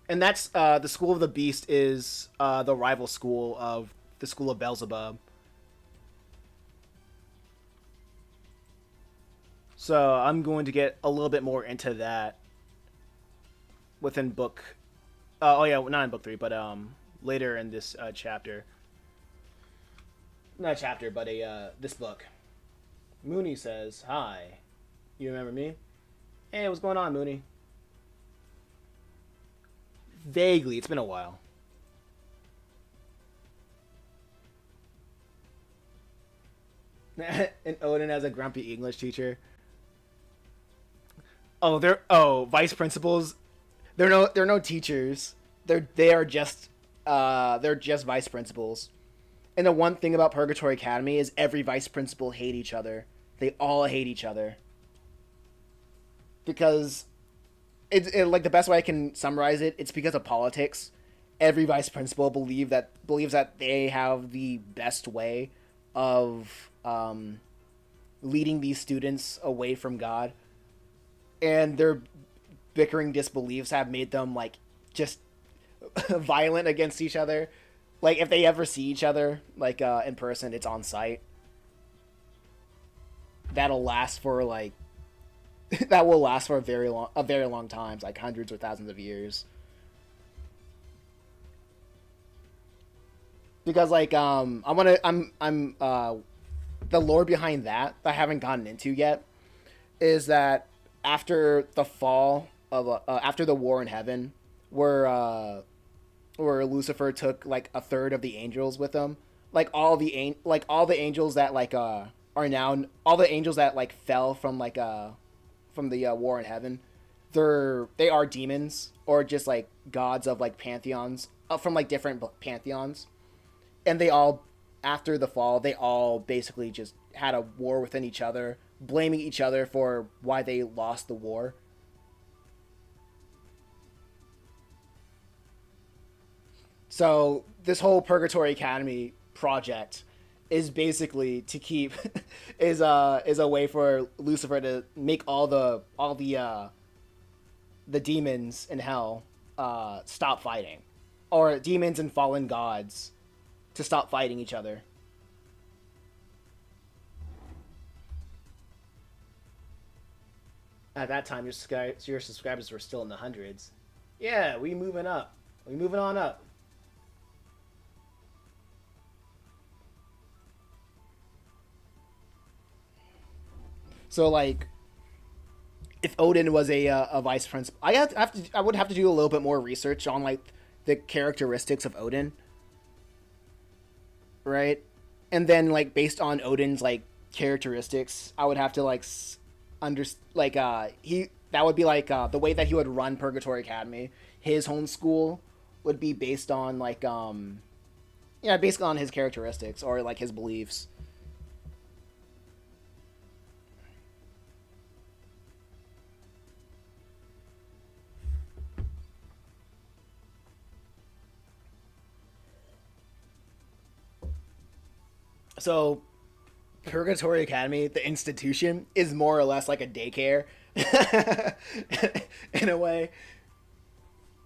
And that's the School of the Beast is the rival school of the School of Beelzebub. So I'm going to get a little bit more into that within book. Oh yeah, not in book 3, but later in this chapter. Not a chapter, but this book. Mooney says hi. You remember me? Hey, what's going on, Mooney? Vaguely, it's been a while. And Odin as a grumpy English teacher. Oh, vice principals. They're no teachers. They're just vice principals. And the one thing about Purgatory Academy is every vice principal hate each other. They all hate each other because like the best way I can summarize it. It's because of politics. Every vice principal believes that they have the best way of leading these students away from God, and their bickering disbeliefs have made them like just violent against each other. Like if they ever see each other like in person, it's on site. That'll last for like that will last for a very long time, like hundreds or thousands of years. Because like I'm the lore behind that I haven't gotten into yet is that after the fall of after the war in heaven, where Lucifer took like a third of the angels with him, like all the angels that like are now all the angels that like fell from the war in heaven, they are demons or just like gods of like pantheons from like different pantheons, and they all after the fall they all basically just had a war within each other, blaming each other for why they lost the war. So this whole Purgatory Academy project is basically to keep is a way for Lucifer to make all the demons in hell stop fighting, or demons and fallen gods to stop fighting each other. At that time, your subscribers were still in the hundreds. Yeah, we moving up. We moving on up. So like, if Odin was a vice principal, I would have to do a little bit more research on like the characteristics of Odin, right? And then like based on Odin's like characteristics, I would have to like under like he that would be like the way that he would run Purgatory Academy. His home school would be based on like yeah, based on his characteristics or like his beliefs. So Purgatory Academy, the institution, is more or less like a daycare. In a way,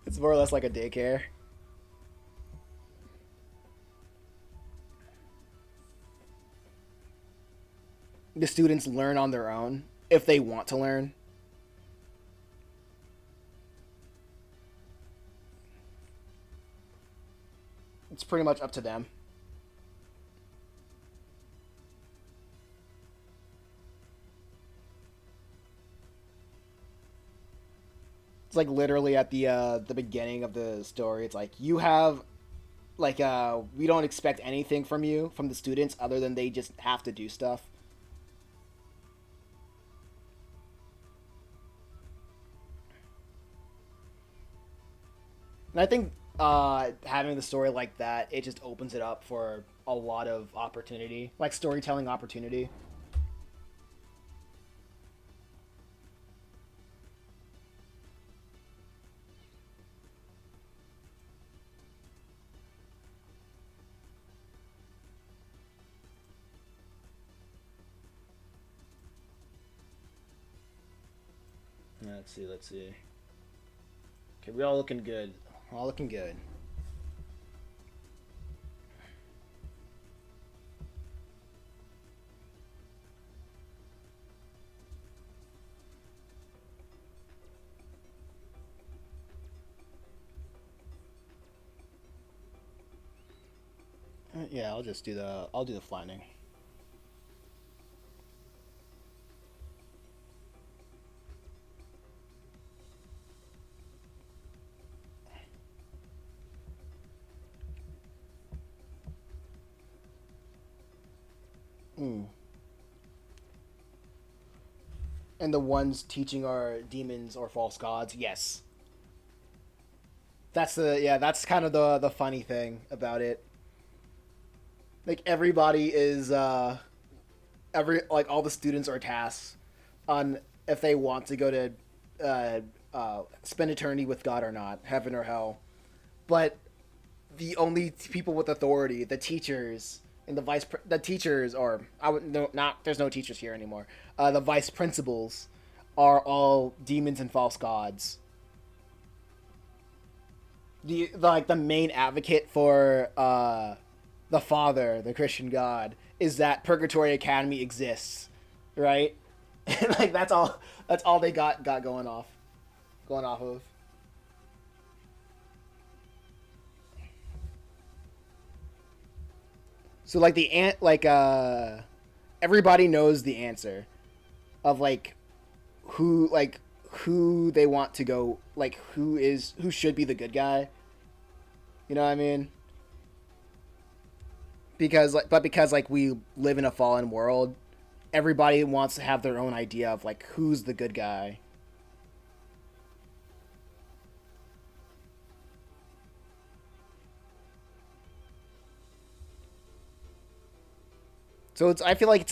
it's more or less like a daycare. The students learn on their own if they want to learn. It's pretty much up to them. It's like literally at the beginning of the story. It's like you have like we don't expect anything from you from the students other than they just have to do stuff. And I think having the story like that, it just opens it up for a lot of opportunity, like storytelling opportunity. Let's see. Let's see. Okay, we all looking good. All looking good. Yeah, I'll do the flattening. Mm. And the ones teaching are demons or false gods. Yes. That's kind of the funny thing about it. Like everybody is all the students are tasked on if they want to go to spend eternity with God or not, heaven or hell. But the only people with authority, the teachers and the teachers, or I would no not there's no teachers here anymore. The vice principals are all demons and false gods. The main advocate for the Father, the Christian God, is that Purgatory Academy exists, right? And like that's all they got going off of. So like everybody knows the answer of who they want to go, like who should be the good guy. You know what I mean? Because we live in a fallen world, everybody wants to have their own idea of like who's the good guy. So I feel like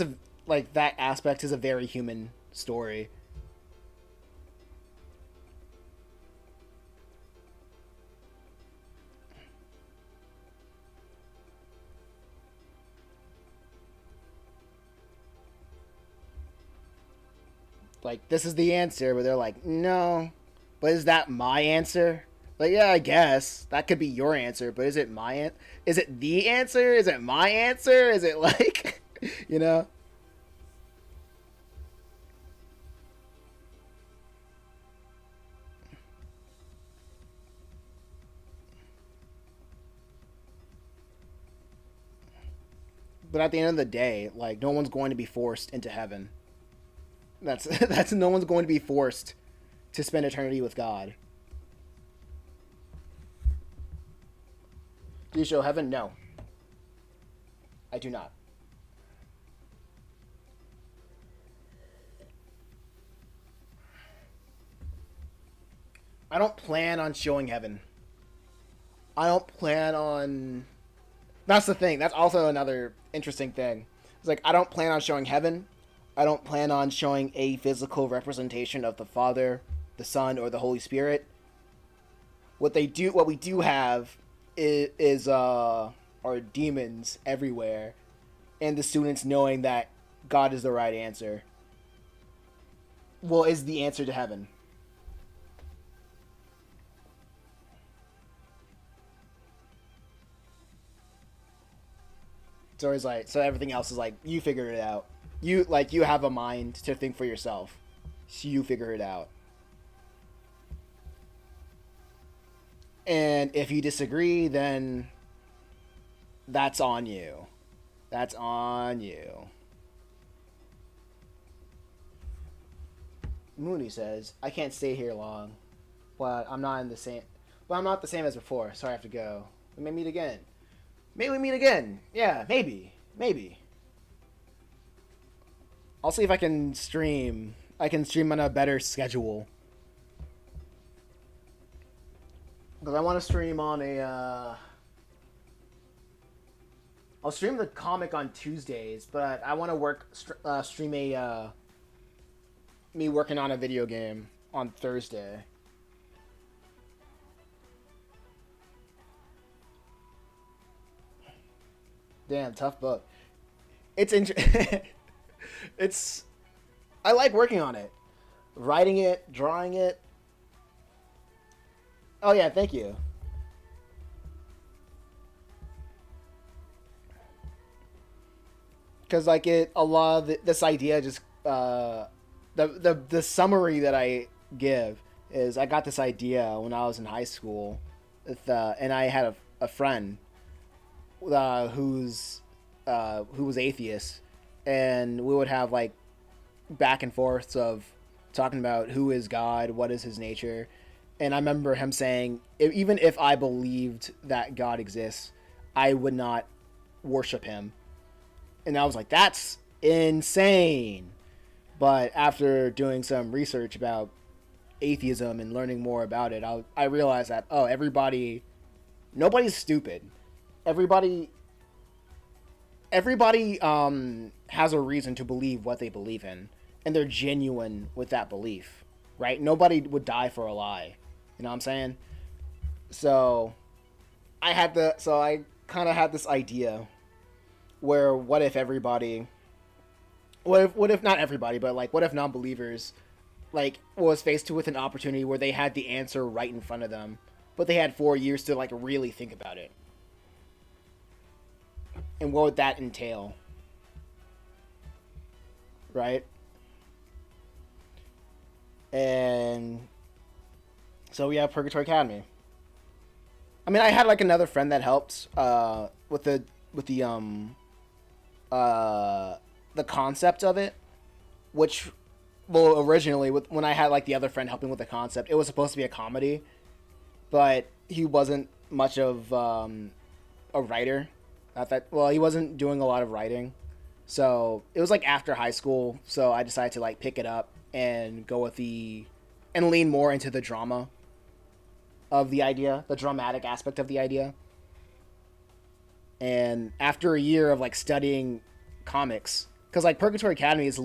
that aspect is a very human story. Like this is the answer, but they're like, no. But is that my answer? Like, yeah, I guess that could be your answer, but is it is it the answer? Is it my answer? Is it like, you know? But at the end of the day, like no one's going to be forced into heaven. That's no one's going to be forced to spend eternity with God. Do you show heaven? No, I do not. I don't plan on showing heaven. I don't plan on. That's the thing. That's also another interesting thing. It's like I don't plan on showing heaven. I don't plan on showing a physical representation of the Father, the Son, or the Holy Spirit. What we do have is are demons everywhere, and the students knowing that God is the right answer. Well, is the answer to heaven. It's always like, so everything else is like you figure it out. You have a mind to think for yourself, so you figure it out. And if you disagree, then that's on you. That's on you. Mooney says, I can't stay here long. But I'm not in the same. Well, I'm not the same as before, so I have to go. We may meet again. Maybe we meet again. Yeah, maybe. Maybe. I'll see if I can stream. I can stream on a better schedule. Because I want to stream on a. I'll stream the comic on Tuesdays, but I want to stream me working on a video game on Thursday. Damn, tough book. It's it's. I like working on it, writing it, drawing it. Oh yeah, thank you. Because like a lot of this idea just the summary that I give is I got this idea when I was in high school, and I had a friend who was atheist, and we would have like back and forths of talking about who is God, what is his nature. And I remember him saying, even if I believed that God exists, I would not worship him. And I was like, that's insane. But after doing some research about atheism and learning more about it, I realized that, oh, nobody's stupid. Everybody has a reason to believe what they believe in, and they're genuine with that belief, right? Nobody would die for a lie. You know what I'm saying? So I kind of had this idea where what if not everybody, but like what if non-believers like was faced with an opportunity where they had the answer right in front of them, but they had 4 years to like really think about it. And what would that entail? Right? And so we have Purgatory Academy. I mean, I had like another friend that helped with the concept of it, which, well, originally when I had like the other friend helping with the concept, it was supposed to be a comedy, but he wasn't much of a writer. He wasn't doing a lot of writing, so it was like after high school. So I decided to like pick it up and go with and lean more into the drama of the idea, the dramatic aspect of the idea. And after a year of like studying comics, because like Purgatory Academy is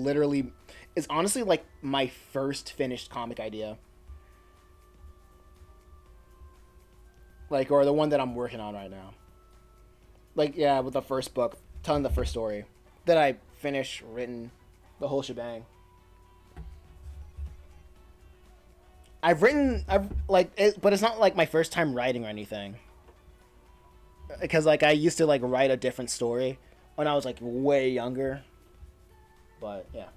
honestly like my first finished comic idea, like, or the one that I'm working on right now. Like, yeah, with the first book, telling the first story that I finished, written, the whole shebang. I've like it, but it's not like my first time writing or anything. Because like I used to like write a different story when I was like way younger. But yeah.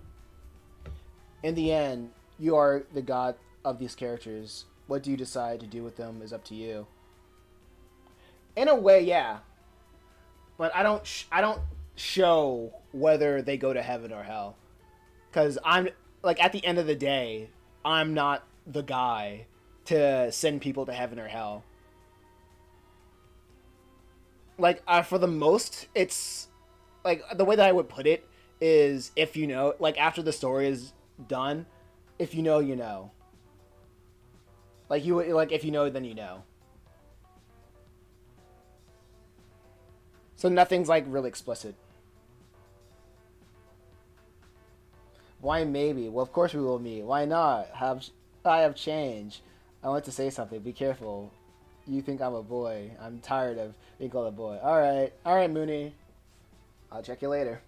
In the end, you are the god of these characters. What do you decide to do with them is up to you. In a way, yeah. But I don't show whether they go to heaven or hell. Cuz I'm like at the end of the day, I'm not the guy to send people to heaven or hell. Like for the most, it's like the way that I would put it is if you know, like after the story is done, if you know, you know. Like if you know, then you know. So nothing's like really explicit. Why maybe? Well, of course we will meet. Why not? I have changed. I want to say something. Be careful. You think I'm a boy. I'm tired of being called a boy. Alright, Mooney. I'll check you later.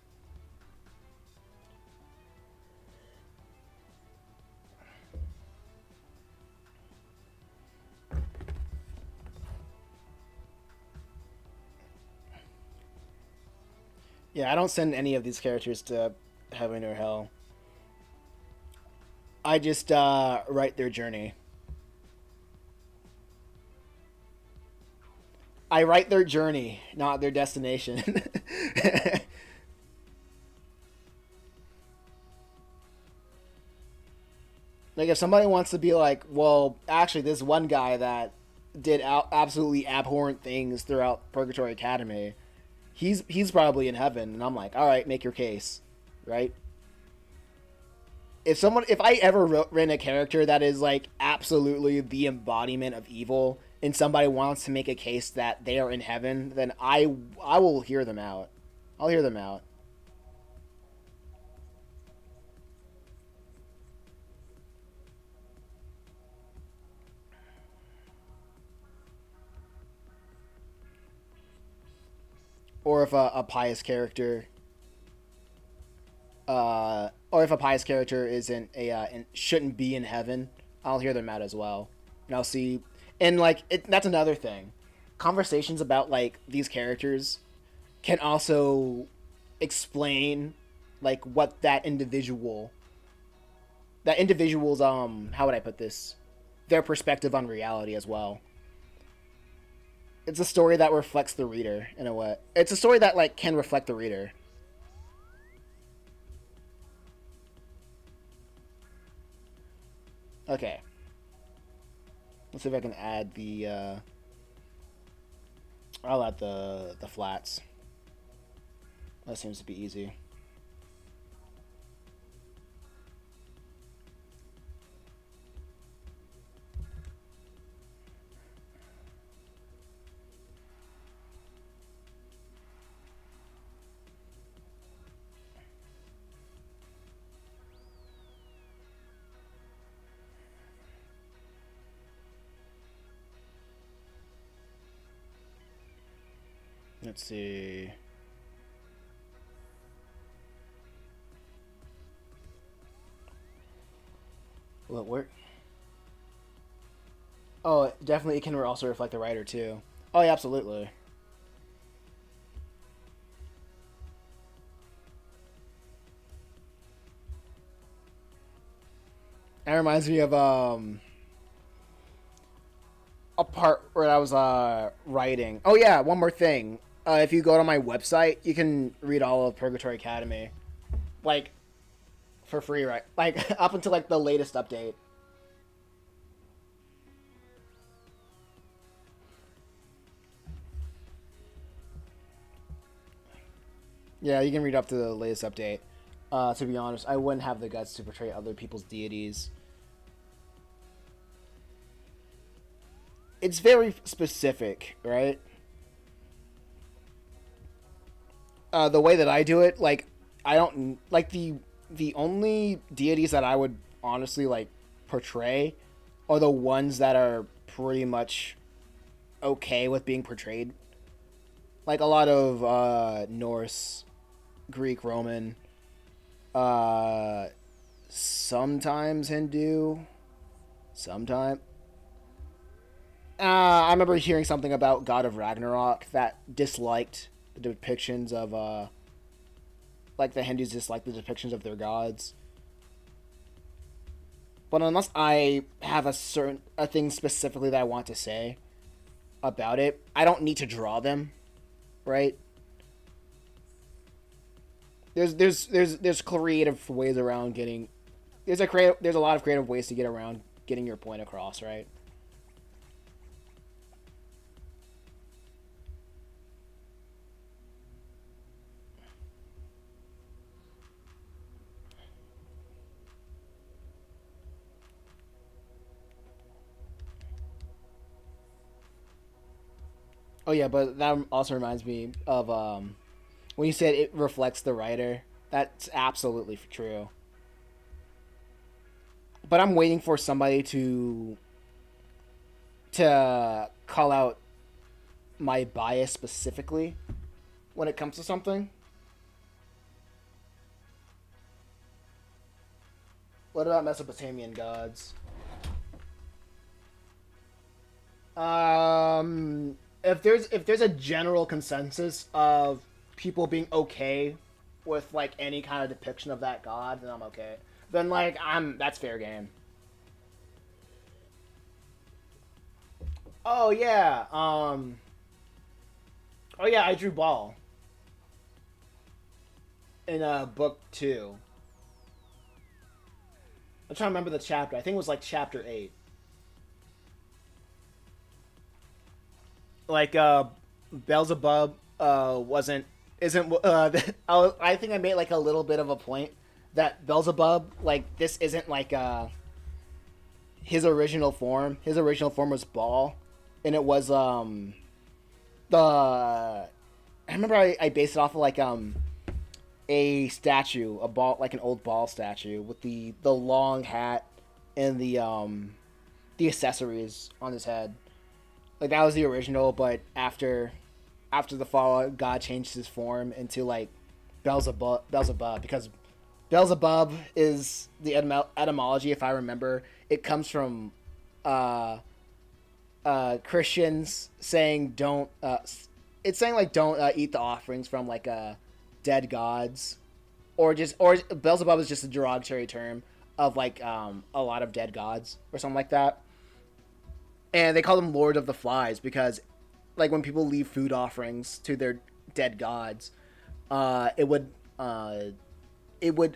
Yeah, I don't send any of these characters to heaven or hell. I just write their journey. I write their journey, not their destination. Like if somebody wants to be like, well, actually, this one guy that did absolutely abhorrent things throughout Purgatory Academy, he's probably in heaven, and I'm like, all right, make your case, right? If I ever written a character that is like absolutely the embodiment of evil, and somebody wants to make a case that they are in heaven, then I will hear them out. I'll hear them out. Or if a pious character, or if a pious character isn't shouldn't be in heaven, I'll hear them out as well, and I'll see. And like that's another thing. Conversations about like these characters can also explain like what that individual's how would I put this, their perspective on reality as well. It's a story that reflects the reader in a way. It's a story that like can reflect the reader. Okay. Let's see if I can add I'll add the flats. That seems to be easy. Let's see. Will it work? Oh, definitely it can also reflect the writer too. Oh, yeah, absolutely. That reminds me of a part where I was writing. Oh yeah, one more thing. If you go to my website, you can read all of Purgatory Academy, like for free, right? Like up until like the latest update. Yeah, you can read up to the latest update. To be honest, I wouldn't have the guts to portray other people's deities. It's very specific, right? The way that I do it, like I don't like the only deities that I would honestly like portray are the ones that are pretty much okay with being portrayed. Like a lot of Norse, Greek, Roman, uh, sometimes Hindu, sometimes. I remember hearing something about God of Ragnarok that disliked the depictions of like the Hindus dislike the depictions of their gods. But unless I have a thing specifically that I want to say about it, I don't need to draw them, right? There's creative ways around getting there's a lot of creative ways to get around getting your point across, right? Oh yeah, but that also reminds me of when you said it reflects the writer. That's absolutely true. But I'm waiting for somebody to call out my bias specifically when it comes to something. What about Mesopotamian gods? If there's a general consensus of people being okay with like any kind of depiction of that god, then I'm okay. Then like that's fair game. Oh yeah. Oh yeah, I drew ball in book 2. I'm trying to remember the chapter. I think it was like chapter 8. Like Beelzebub wasn't isn't I think I made like a little bit of a point that Beelzebub, like, this isn't like his original form. His original form was Baal, and it was the I remember I based it off of like a statue, a ball, like an old Baal statue with the long hat and the accessories on his head. Like that was the original, but after the fall, God changed his form into like Beelzebub because Beelzebub is the etymology, if I remember. It comes from Christians saying don't. It's saying like don't eat the offerings from like dead gods, or Beelzebub is just a derogatory term of like a lot of dead gods or something like that. And they call them Lord of the Flies because, like, when people leave food offerings to their dead gods, it would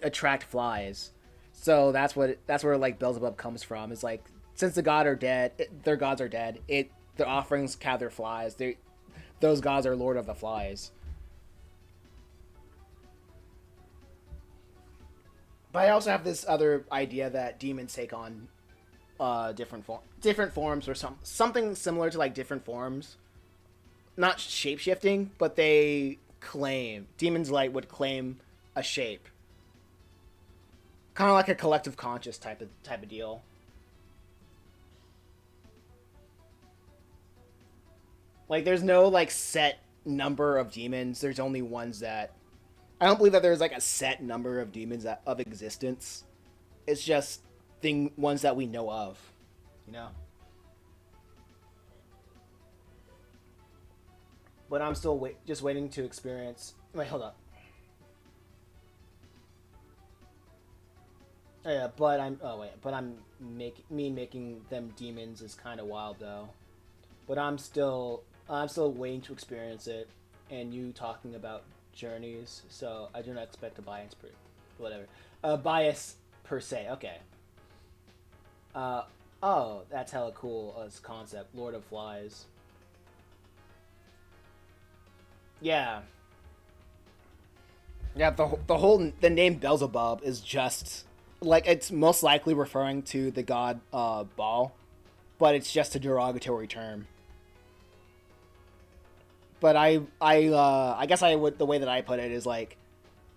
attract flies. So that's where like Beelzebub comes from. Is like since the god are dead, their gods are dead. Their offerings gather flies. Those gods are Lord of the Flies. But I also have this other idea that demons take on different forms, or something similar to like different forms. Not shape shifting, but they claim demons like would claim a shape, kind of like a collective conscious type of deal. Like there's no like set number of demons. There's only ones that I don't believe that there's like a set number of demons that of existence. It's just ones that we know of, you know. But I'm still just waiting to experience. Wait, hold up. Yeah, but I'm. Oh wait, but making them demons is kind of wild though. But I'm still waiting to experience it, and you talking about journeys, so I do not expect a bias bias per se. Okay. Oh, that's hella cool as concept. Lord of Flies. Yeah. Yeah, the name Beelzebub is just like it's most likely referring to the god Baal, but it's just a derogatory term. But I guess I would the way that I put it is like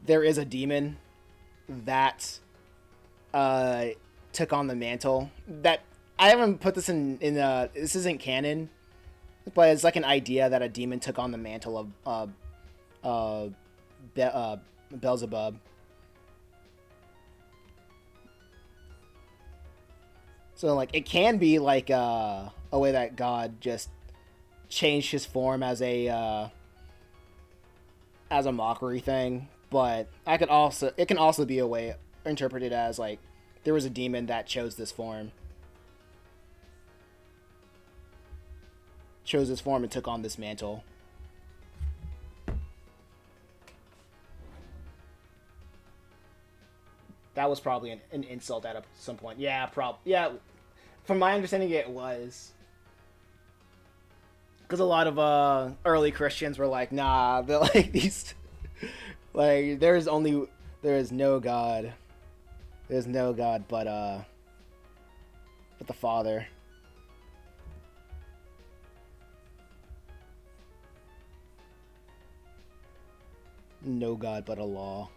there is a demon that took on the mantle. That I haven't put this in this isn't canon, but it's like an idea that a demon took on the mantle of Beelzebub. So like it can be like a way that God just changed his form as a mockery thing, but it can also be a way interpreted as like there was a demon that chose this form. Chose this form and took on this mantle. That was probably an insult at some point. Yeah, yeah. From my understanding, it was. Because a lot of early Christians were like, nah, they're like these. Like, there is no God. There's no God but the Father. No God but Allah.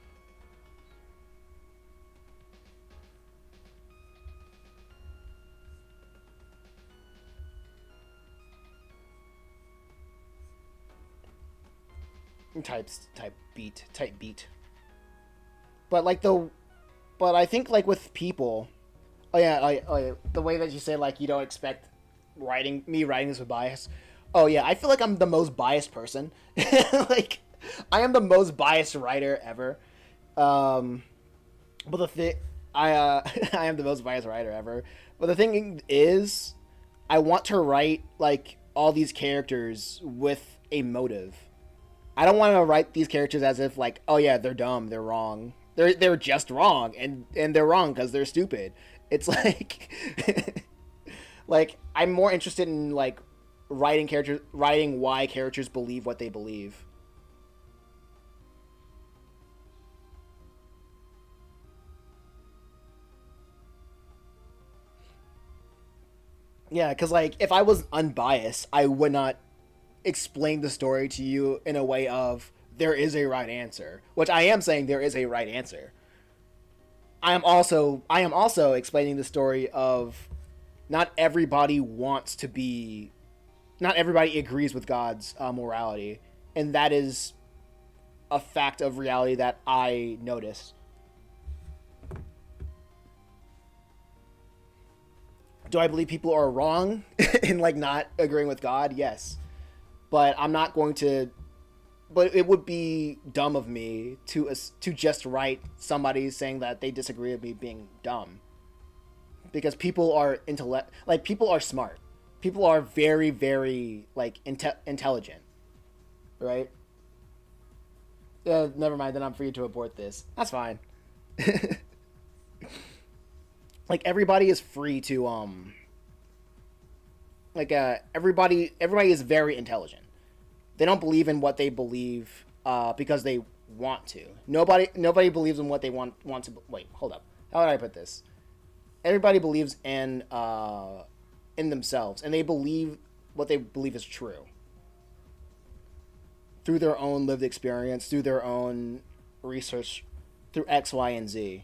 Type beat. But I think like with people, oh yeah, the way that you say like you don't expect writing this with bias. Oh yeah, I feel like I'm the most biased person. Like I am the most biased writer ever. But the thing I am the most biased writer ever. But the thing is, I want to write like all these characters with a motive. I don't want to write these characters as if like, oh yeah, they're dumb, they're wrong, they're just wrong, and they're wrong because they're stupid. It's like, like I'm more interested in like writing why characters believe what they believe. Yeah, because like if I was unbiased, I would not explain the story to you in a way of there is a right answer, which I am saying there is a right answer. I am also explaining the story of not everybody agrees with God's morality, and that is a fact of reality that I notice. Do I believe people are wrong in like not agreeing with God? Yes. But I'm not going to. But it would be dumb of me to just write somebody saying that they disagree with me being dumb, because people are people are smart, people are very very like intelligent, right? Never mind. Then I'm free to abort this. That's fine. Like everybody is free to everybody is very intelligent. They don't believe in what they believe because they want to. Nobody believes in what they want to. Wait, hold up. How would I put this? Everybody believes in themselves, and they believe what they believe is true through their own lived experience, through their own research, through X, Y, and Z.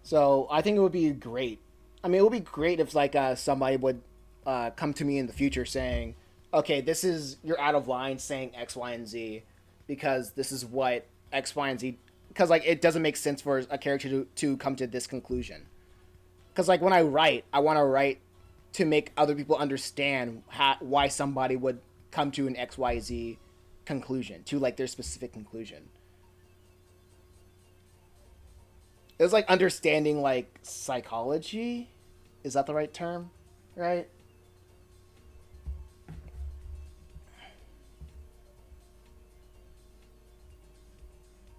So I think it would be great. I mean, it would be great if like somebody would come to me in the future saying, "Okay, this is you're out of line saying X, Y, and Z, because this is what X, Y, and Z." Because like it doesn't make sense for a character to come to this conclusion. Because like when I want to write to make other people understand why somebody would come to an X, Y, Z conclusion, to like their specific conclusion. It was like understanding like psychology. Is that the right term? Right?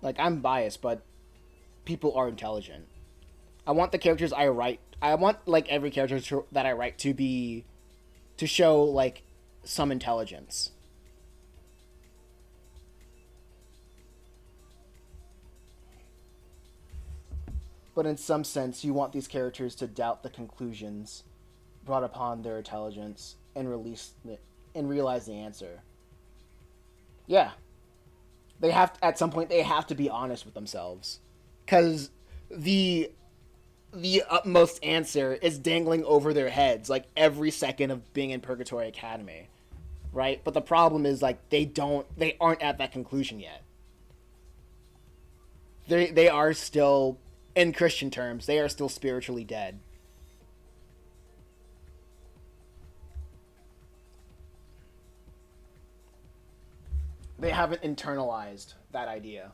Like I'm biased, but people are intelligent. I want the characters I write. I want like every character that I write to show like some intelligence. But in some sense, you want these characters to doubt the conclusions brought upon their intelligence and realize the answer. Yeah, they have to, at some point they have to be honest with themselves, because the the utmost answer is dangling over their heads like every second of being in Purgatory Academy, right? But the problem is like they aren't at that conclusion yet. They are still, in Christian terms, they are still spiritually dead. They haven't internalized that idea.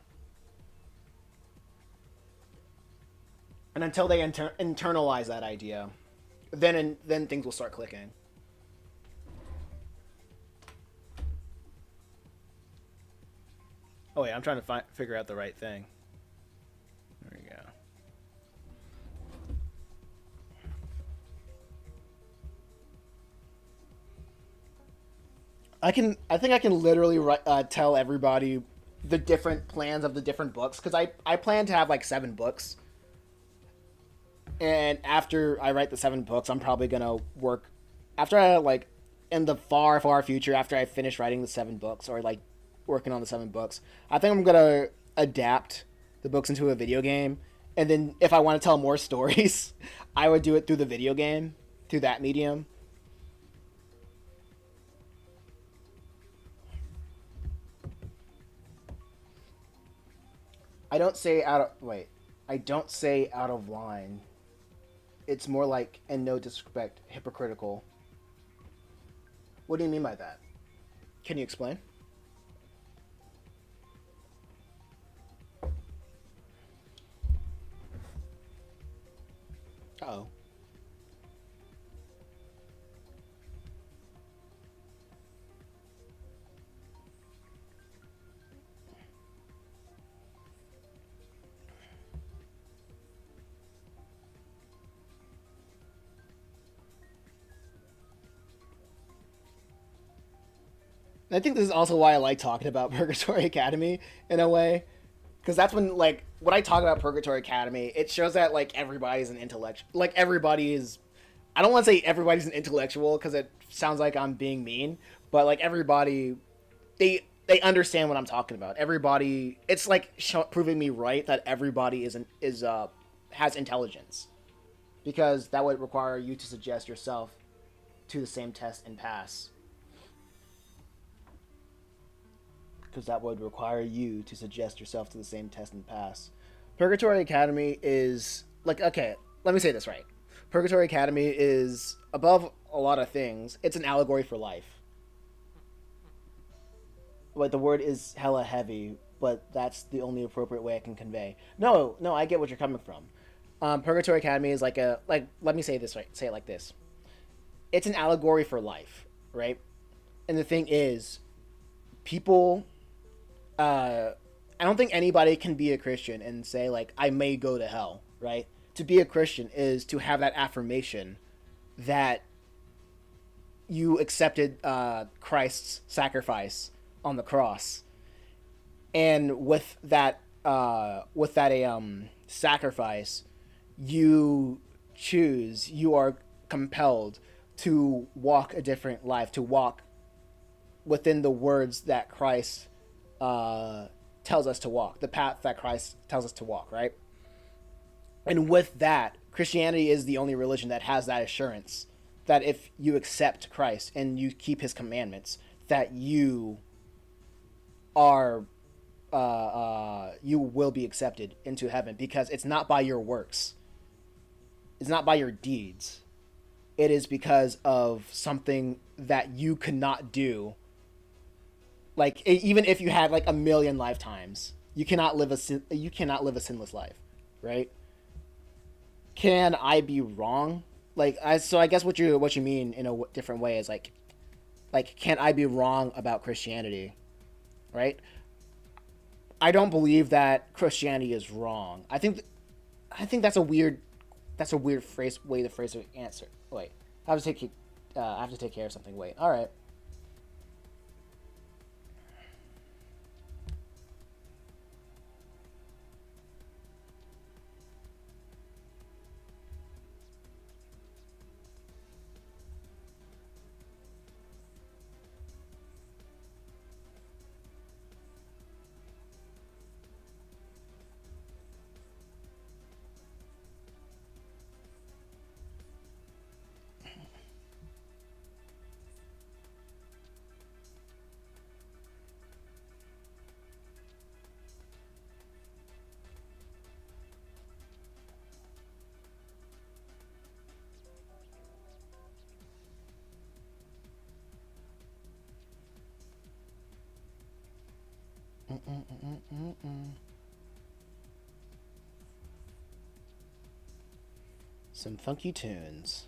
And until they internalize that idea, then things will start clicking. Oh yeah, I'm trying to figure out the right thing. There we go. I think I can literally tell everybody the different plans of the different books, because I plan to have like 7 books. And after I write the 7 books, I'm probably gonna work after I like in the far future, after I finish writing the 7 books, or like working on the 7 books. I think I'm gonna adapt the books into a video game, and then if I want to tell more stories, I would do it through the video game, through that medium. I don't say out of wait. I don't say out of line. It's more like, in no disrespect, hypocritical. What do you mean by that? Can you explain? Uh-oh. I think this is also why I like talking about Purgatory Academy in a way, because that's when like when I talk about Purgatory Academy, it shows that like everybody's an intellectual. Like everybody is. I don't want to say everybody's an intellectual because it sounds like I'm being mean, but like everybody, they understand what I'm talking about. Everybody, it's like proving me right that everybody has intelligence, because that would require you to suggest yourself to the same test and pass. Because that would require you to suggest yourself to the same test and pass. Purgatory Academy is like, okay, let me say this right. Purgatory Academy is above a lot of things. It's an allegory for life. Like the word is hella heavy, but that's the only appropriate way I can convey. No, I get what you're coming from. Purgatory Academy is like let me say this right. Say it like this. It's an allegory for life, right? And the thing is, people I don't think anybody can be a Christian and say like I may go to hell, right? To be a Christian is to have that affirmation that you accepted Christ's sacrifice on the cross, and with that sacrifice, you you are compelled to walk a different life, to walk within the words that Christ tells us to walk, the path that Christ tells us to walk, right? And with that, Christianity is the only religion that has that assurance that if you accept Christ and you keep his commandments, that are you will be accepted into heaven, because it's not by your works, it's not by your deeds, it is because of something that you could not do. Like even if you had like a million lifetimes, you cannot live a sinless life, right? Can I be wrong? So I guess what you mean in a different way is like can I be wrong about Christianity, right? I don't believe that Christianity is wrong. I think that's a weird way to phrase the answer. Wait, I have to take care of something. Wait, all right. Some funky tunes.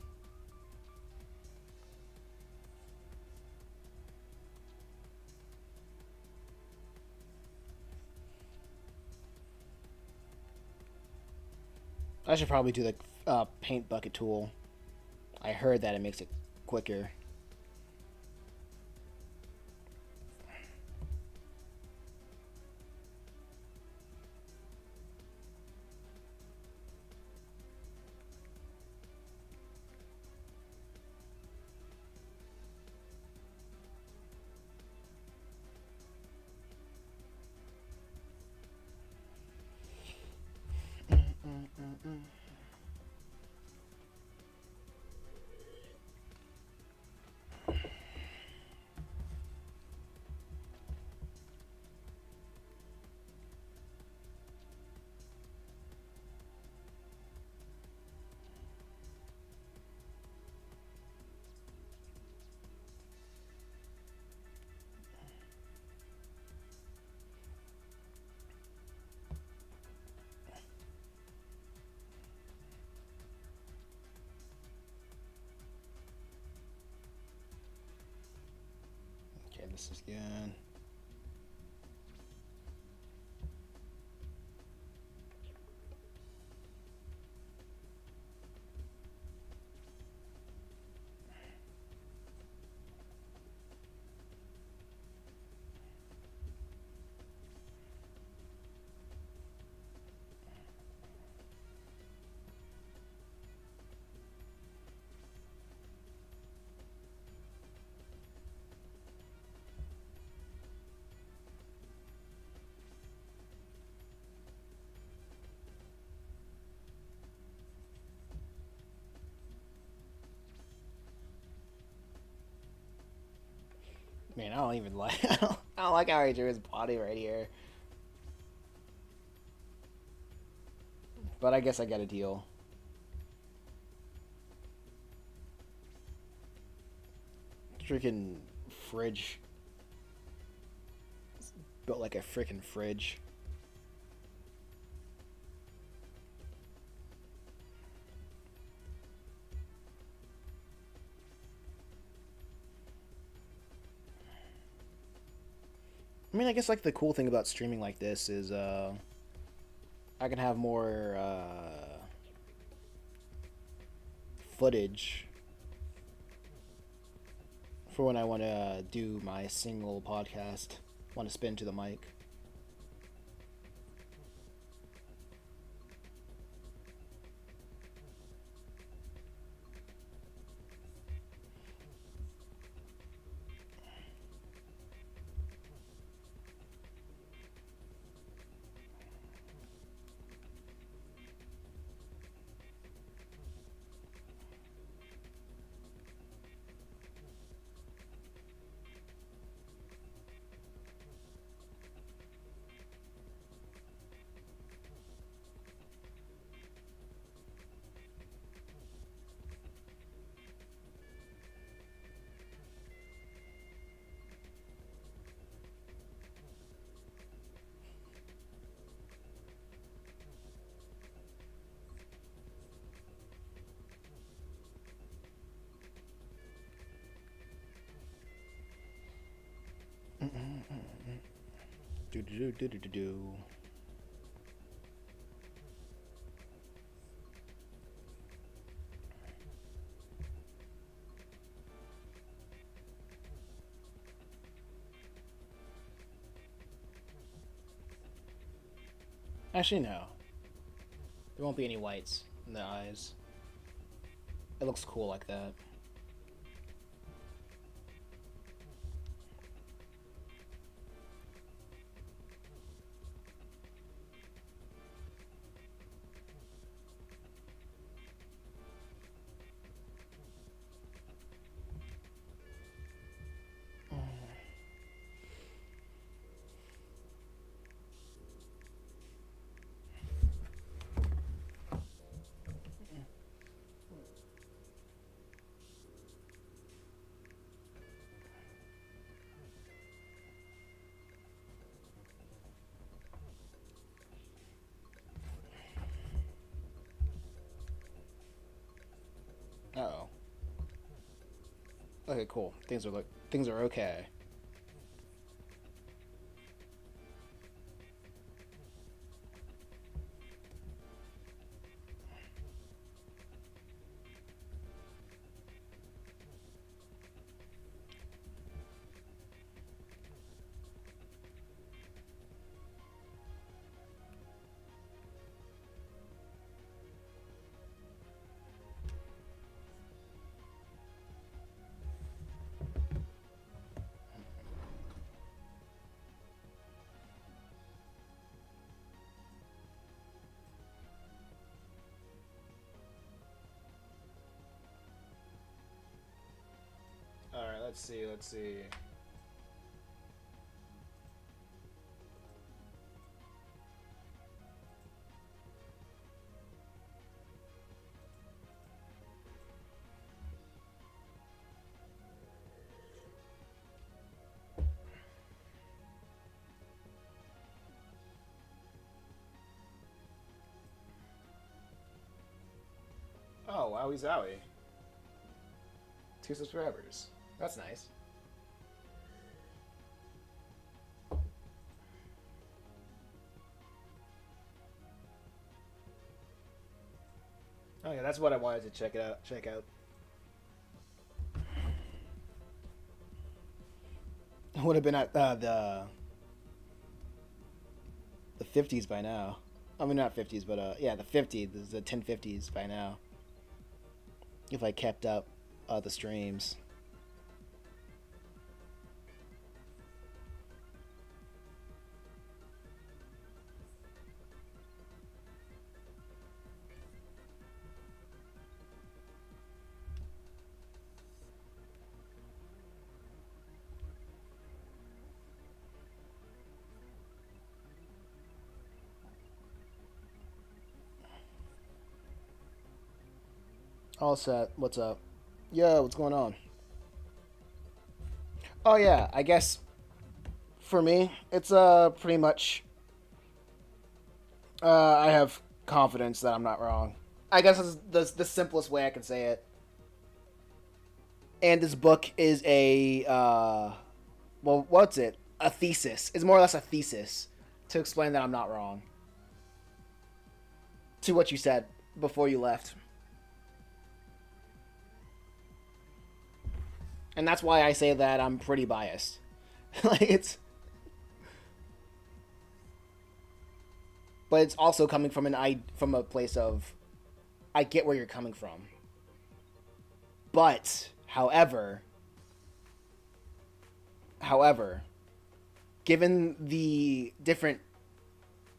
I should probably do the paint bucket tool. I heard that it makes it quicker. Okay, this is good. Man, I don't even like. I don't like how he drew his body right here. But I guess I got a deal. Freaking fridge. It's built like a freaking fridge. I mean, I guess like the cool thing about streaming like this is I can have more footage for when I want to do my single podcast. Want to spin to the mic. Do do do do do do. Actually, no. There won't be any whites in the eyes. It looks cool like that. Uh-oh. Okay, cool. Things are okay. Alright, let's see. Oh, wowie zowie. 2 subscribers. That's nice. Oh yeah, that's what I wanted to check out. I would have been at the 50s by now. I mean, not 50s, but yeah, the 50s, the 1050s by now. If I kept up the streams. All set. What's up? Yo, what's going on? Oh yeah, I guess for me, it's pretty much I have confidence that I'm not wrong. I guess that's the simplest way I can say it. And this book is a well, what's it? A thesis. It's more or less a thesis to explain that I'm not wrong. To what you said before you left. And that's why I say that I'm pretty biased. Like it's, but it's also coming from from a place of I get where you're coming from. But however, given the different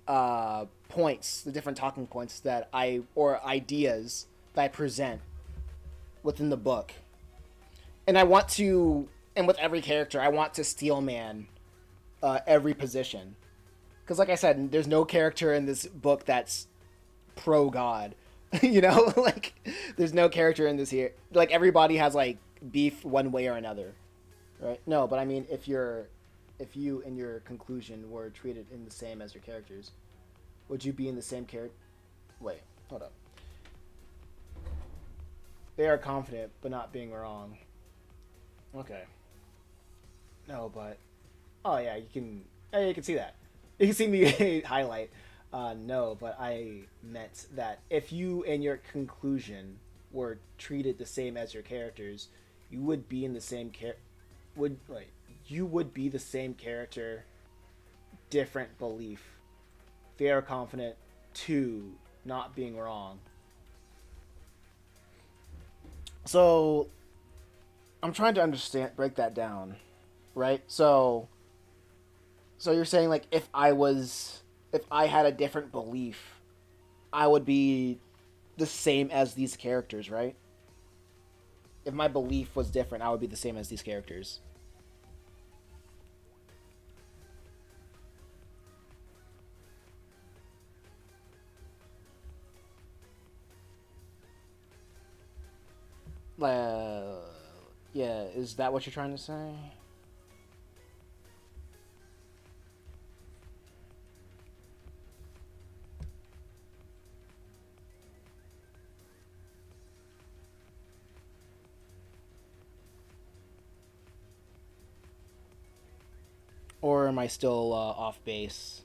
points, the different talking points that or ideas that I present within the book, and with every character, I want to steel man every position. Because, like I said, there's no character in this book that's pro God. You know, like there's no character in this here. Like everybody has like beef one way or another, right? No, but I mean, if you in your conclusion were treated in the same as your characters, would you be in the same character? Wait, hold up. They are confident, but not being wrong. Okay. No, but oh yeah, you can see that. You can see me highlight. No, but I meant that if you in your conclusion were treated the same as your characters, you would be in the same you would be the same character, different belief. They are confident to not being wrong. So I'm trying to break that down, right? So you're saying like if I had a different belief, I would be the same as these characters, right? If my belief was different, I would be the same as these characters. Yeah, is that what you're trying to say? Or am I still off base?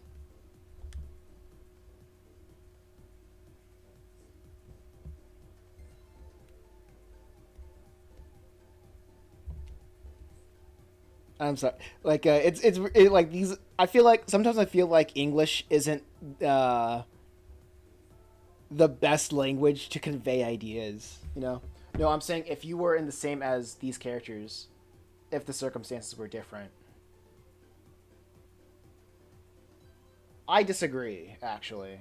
I'm sorry. Like like these. I feel like sometimes I feel like English isn't the best language to convey ideas. You know. No, I'm saying if you were in the same as these characters, if the circumstances were different. I disagree, actually.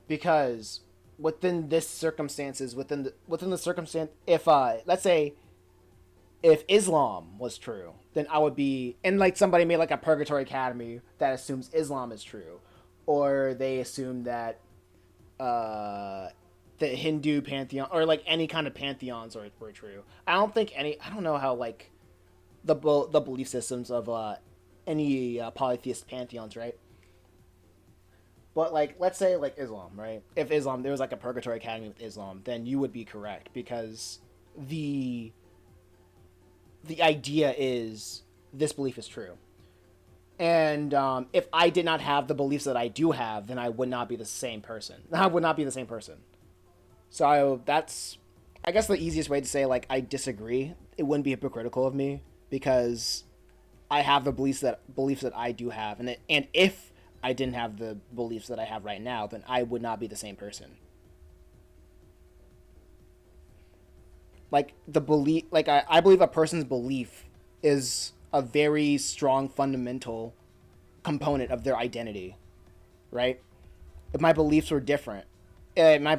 Because within this circumstances, within the circumstance, if let's say if Islam was true, then I would be, and like somebody made like a Purgatory Academy that assumes Islam is true, or they assume that the Hindu pantheon or like any kind of pantheons were true. I don't think any. I don't know how like the belief systems of any polytheist pantheons, right? But like, let's say like Islam, right? If Islam, there was like a Purgatory Academy with Islam, then you would be correct because the idea is this belief is true. And if I did not have the beliefs that I do have, then I would not be the same person. I would not be the same person. So that's, I guess, the easiest way to say like I disagree. It wouldn't be hypocritical of me because I have the beliefs that I do have, and if I didn't have the beliefs that I have right now, then I would not be the same person. Like the belief, like I believe a person's belief is a very strong fundamental component of their identity, right? If my beliefs were different, then my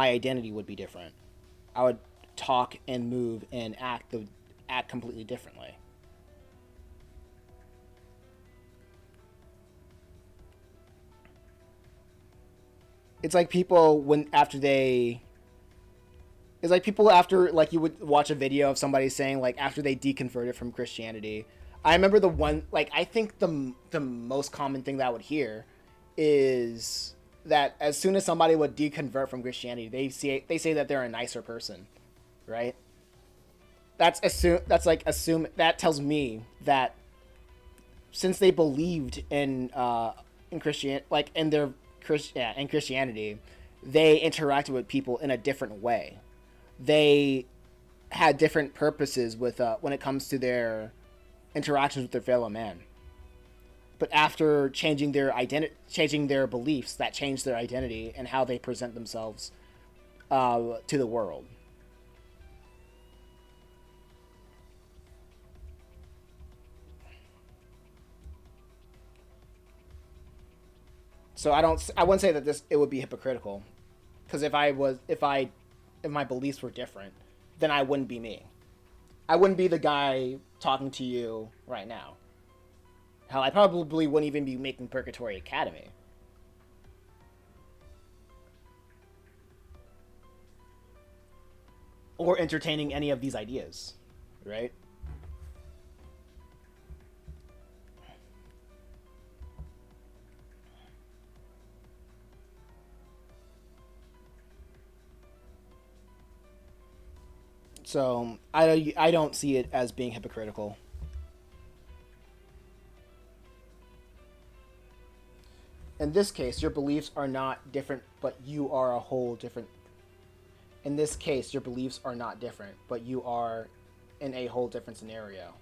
identity would be different. I would talk and move and act completely differently. It's like people after like you would watch a video of somebody saying like after they deconverted from Christianity. I remember the one, like I think the most common thing that I would hear is that as soon as somebody would deconvert from Christianity, they say that they're a nicer person, right? That tells me that since they believed in Christianity, they interacted with people in a different way. they had different purposes with when it comes to their interactions with their fellow man. But after changing their changing their beliefs, that changed their identity and how they present themselves to the world. So I wouldn't say that it would be hypocritical, because if my beliefs were different, then I wouldn't be me. I wouldn't be the guy talking to you right now. Hell, I probably wouldn't even be making Purgatory Academy. Or entertaining any of these ideas, right? So I don't see it as being hypocritical. In this case, your beliefs are not different, but you are a whole different. In this case, your beliefs are not different, but you are in a whole different scenario.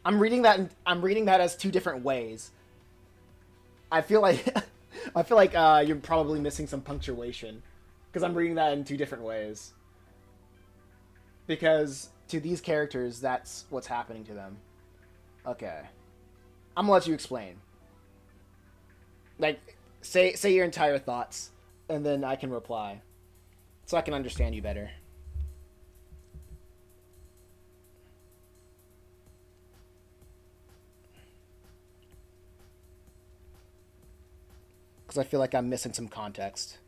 I'm reading that as two different ways. I feel like I feel like you're probably missing some punctuation, because I'm reading that in two different ways. Because to these characters, that's what's happening to them. Okay, I'm gonna let you explain. Like, say your entire thoughts, and then I can reply, so I can understand you better. Because I feel like I'm missing some context.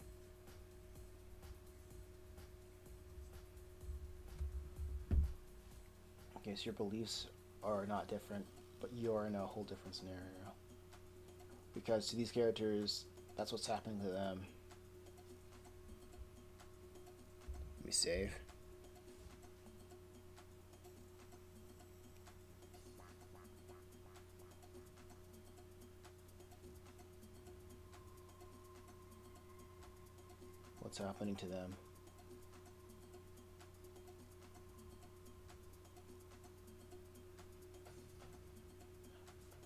Okay, so your beliefs are not different, but you're in a whole different scenario. Because to these characters, that's what's happening to them. Let me save. What's happening to them?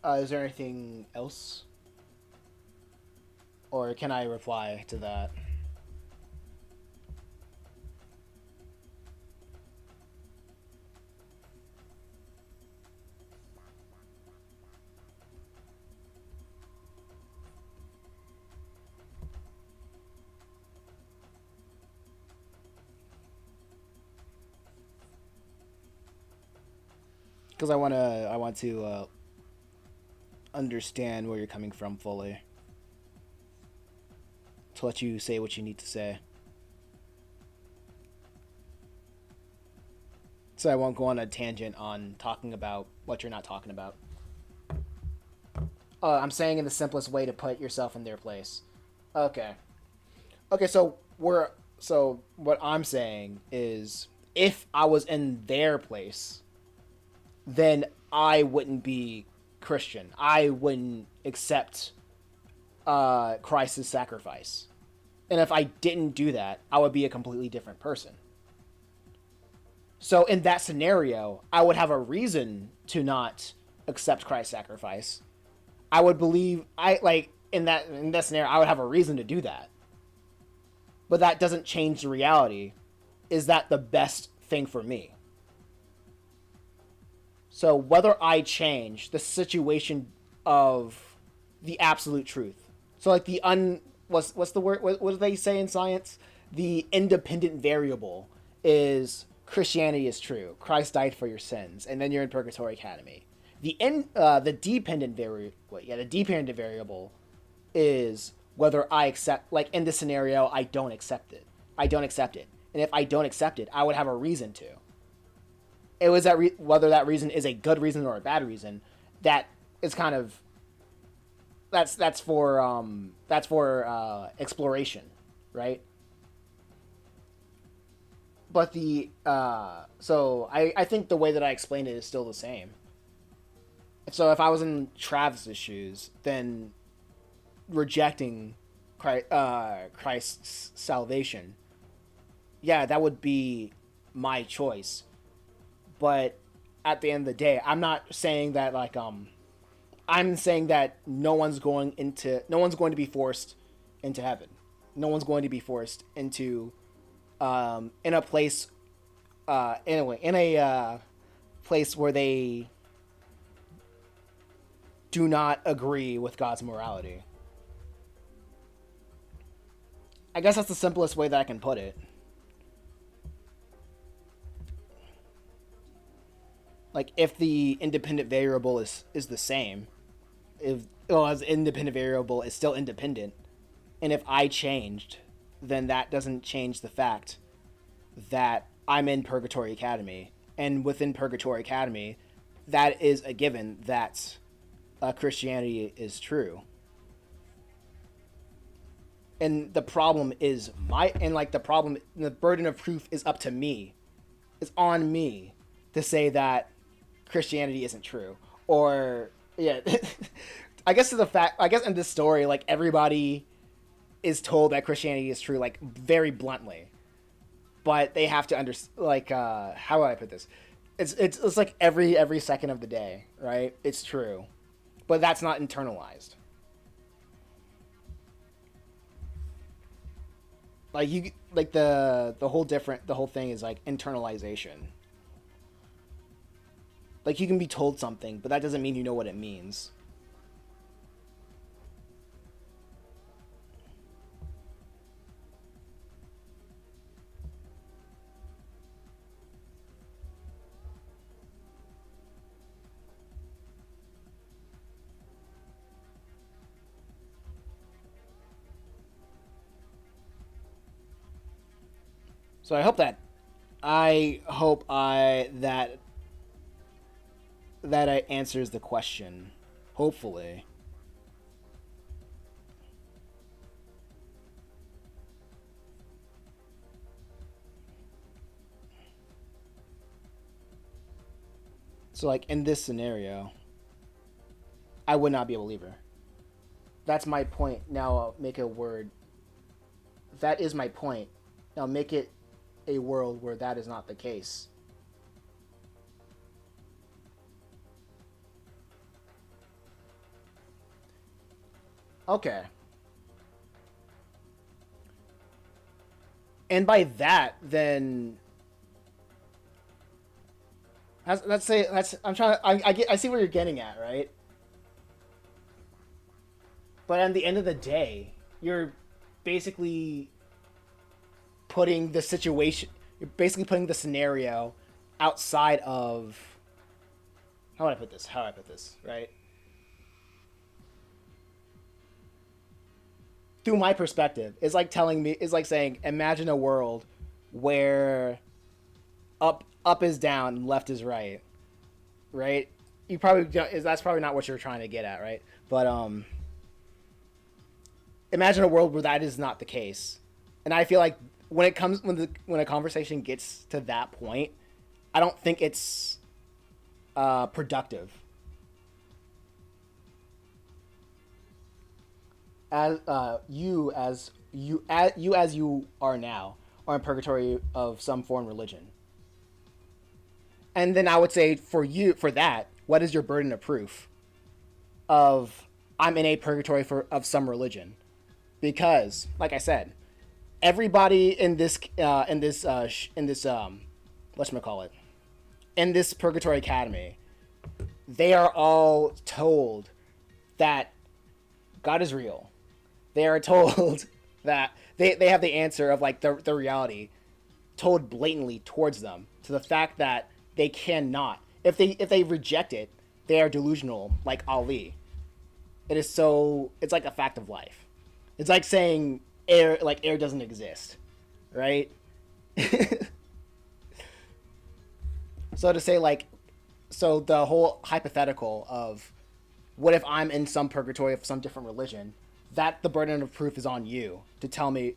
Is there anything else? Or can I reply to that? Because I want to understand where you're coming from fully, to let you say what you need to say. So I won't go on a tangent on talking about what you're not talking about. I'm saying in the simplest way to put yourself in their place. Okay. Okay, so what I'm saying is, if I was in their place, then I wouldn't be Christian. I wouldn't accept Christ's sacrifice. And if I didn't do that, I would be a completely different person. So in that scenario, I would have a reason to not accept Christ's sacrifice. I would believe in that scenario, I would have a reason to do that. But that doesn't change the reality. Is that the best thing for me? So whether I change the situation of the absolute truth. So like what's the word? What do they say in science? The independent variable is Christianity is true. Christ died for your sins, and then you're in Purgatory Academy. The dependent variable is whether I accept. Like in this scenario, I don't accept it. I don't accept it, and if I don't accept it, I would have a reason to. It was whether that reason is a good reason or a bad reason. That is kind of that's for exploration, right? But I think the way that I explained it is still the same. So if I was in Travis's shoes, then rejecting Christ's salvation, yeah, that would be my choice. But at the end of the day, I'm not saying that I'm saying that no one's going to be forced into heaven. No one's going to be forced into in a place in a place where they do not agree with God's morality. I guess that's the simplest way that I can put it. Like, if the independent variable is the same, as independent variable is still independent, and if I changed, then that doesn't change the fact that I'm in Purgatory Academy, and within Purgatory Academy, that is a given that Christianity is true. And the problem is the burden of proof is up to me. It's on me to say that Christianity isn't true. Or, yeah, I guess in this story, like, everybody is told that Christianity is true, like, very bluntly. But they have to how would I put this? It's like every second of the day, right? It's true. But that's not internalized. Like the whole thing is like internalization. Like, you can be told something, but that doesn't mean you know what it means. So I hope that answers the question. Hopefully. So, like, in this scenario, I would not be a believer. That's my point. Now I'll make a word. That is my point. Now make it a world where that is not the case. Okay. And by that, then let's say I'm trying. I see where you're getting at, right? But at the end of the day, you're basically putting the situation. You're basically putting the scenario outside of. How would I put this? Right? Through my perspective, it's like saying, imagine a world where up is down and left is right, right? That's probably not what you're trying to get at, right? But imagine a world where that is not the case, and I feel like when a conversation gets to that point, I don't think it's productive. As you are now are in purgatory of some foreign religion. And then I would say for that, what is your burden of proof of I'm in a purgatory of some religion? Because, like I said, everybody in this whatchamacallit, in this Purgatory Academy, they are all told that God is real. They are told that they have the answer of like the reality told blatantly towards them, to the fact that they cannot, if they reject it, they are delusional, like Ali. It's like a fact of life. It's like saying air doesn't exist, right? So to say so the whole hypothetical of what if I'm in some purgatory of some different religion, that the burden of proof is on you to tell me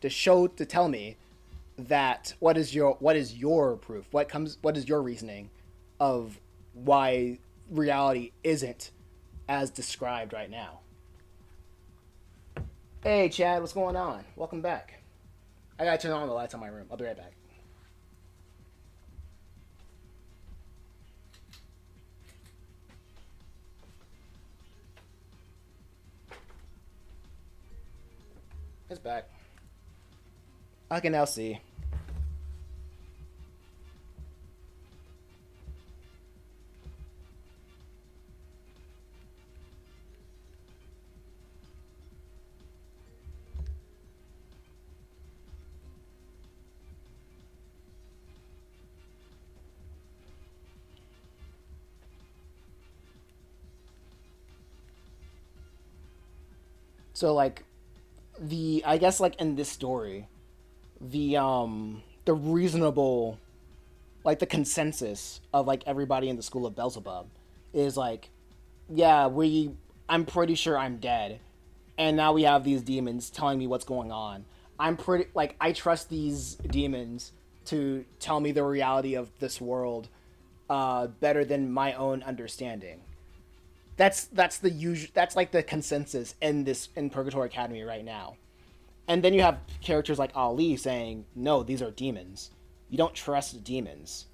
that what is your proof? What is your reasoning of why reality isn't as described right now. Hey, Chad, what's going on? Welcome back. I gotta turn on the lights on my room. I'll be right back. It's back. I can now see. So like I guess like in this story, the reasonable, like the consensus of like everybody in the school of Beelzebub is like, yeah, I'm pretty sure I'm dead, and now we have these demons telling me what's going on. I'm pretty like I trust these demons to tell me the reality of this world better than my own understanding. That's the usual. That's like the consensus in Purgatory Academy right now. And then you have characters like Ali saying, "No, these are demons. You don't trust demons."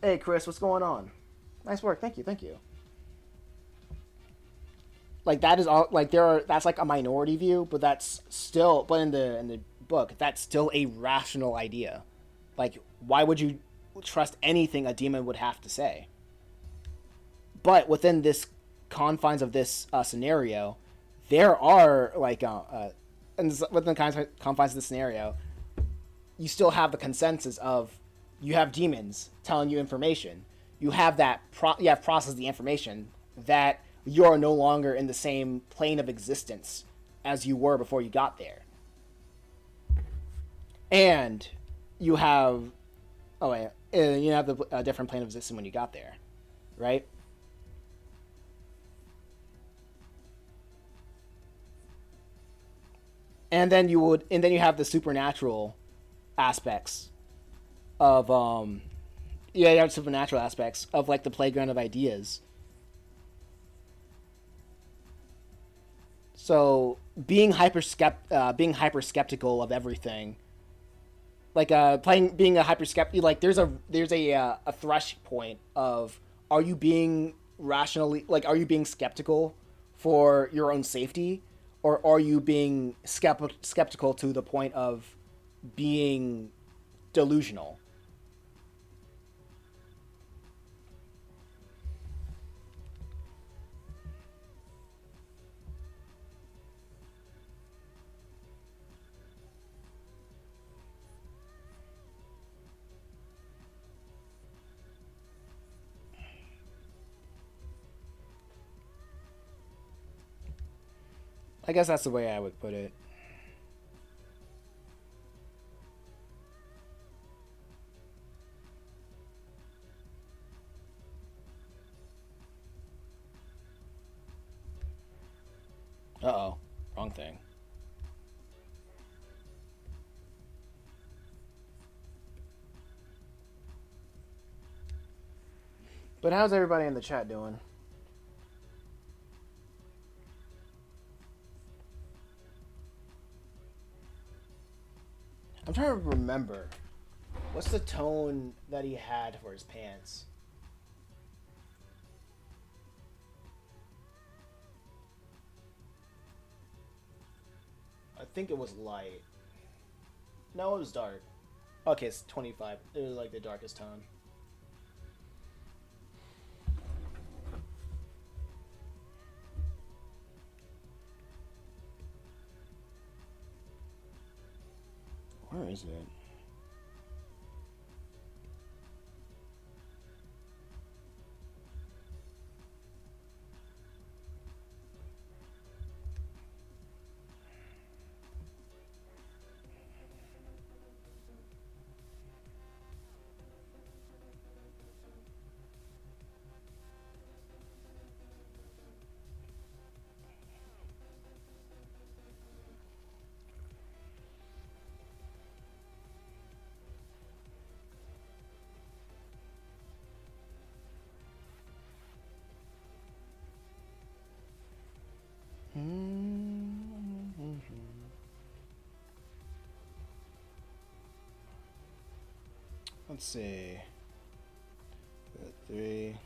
Hey, Chris, what's going on? Nice work. Thank you. Thank you. Like that is all. Like that's like a minority view, but that's still. But in the book, that's still a rational idea. Like, why would you trust anything a demon would have to say? But within this confines of this scenario, there are like and within the confines of the scenario, you still have the consensus of you have demons telling you information. You have you have processed the information that you are no longer in the same plane of existence as you were before you got there. And you have you have the different plane of existence when you got there, right? And then you have the supernatural aspects of you have supernatural aspects of like the playground of ideas. So being hyper skeptical of everything, like being a hyper skeptic, like there's a thresh point of, are you being are you being skeptical for your own safety, or are you being skeptical to the point of being delusional? I guess that's the way I would put it. Uh-oh. Wrong thing. But how's everybody in the chat doing? I'm trying to remember. What's the tone that he had for his pants? I think it was light. No, it was dark. Okay, it's 25. It was like the darkest tone. Where is it? Let's see. 3.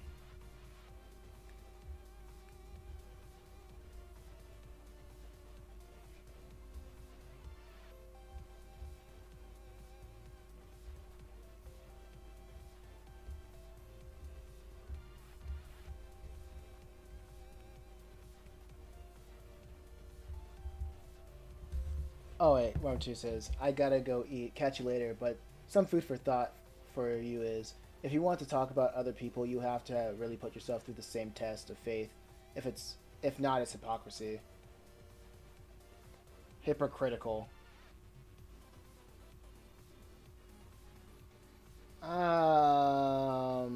Oh wait, Worm 2 says, I gotta go eat, catch you later, but some food for thought for you is, if you want to talk about other people, you have to really put yourself through the same test of faith. If not, it's hypocrisy. Hypocritical. I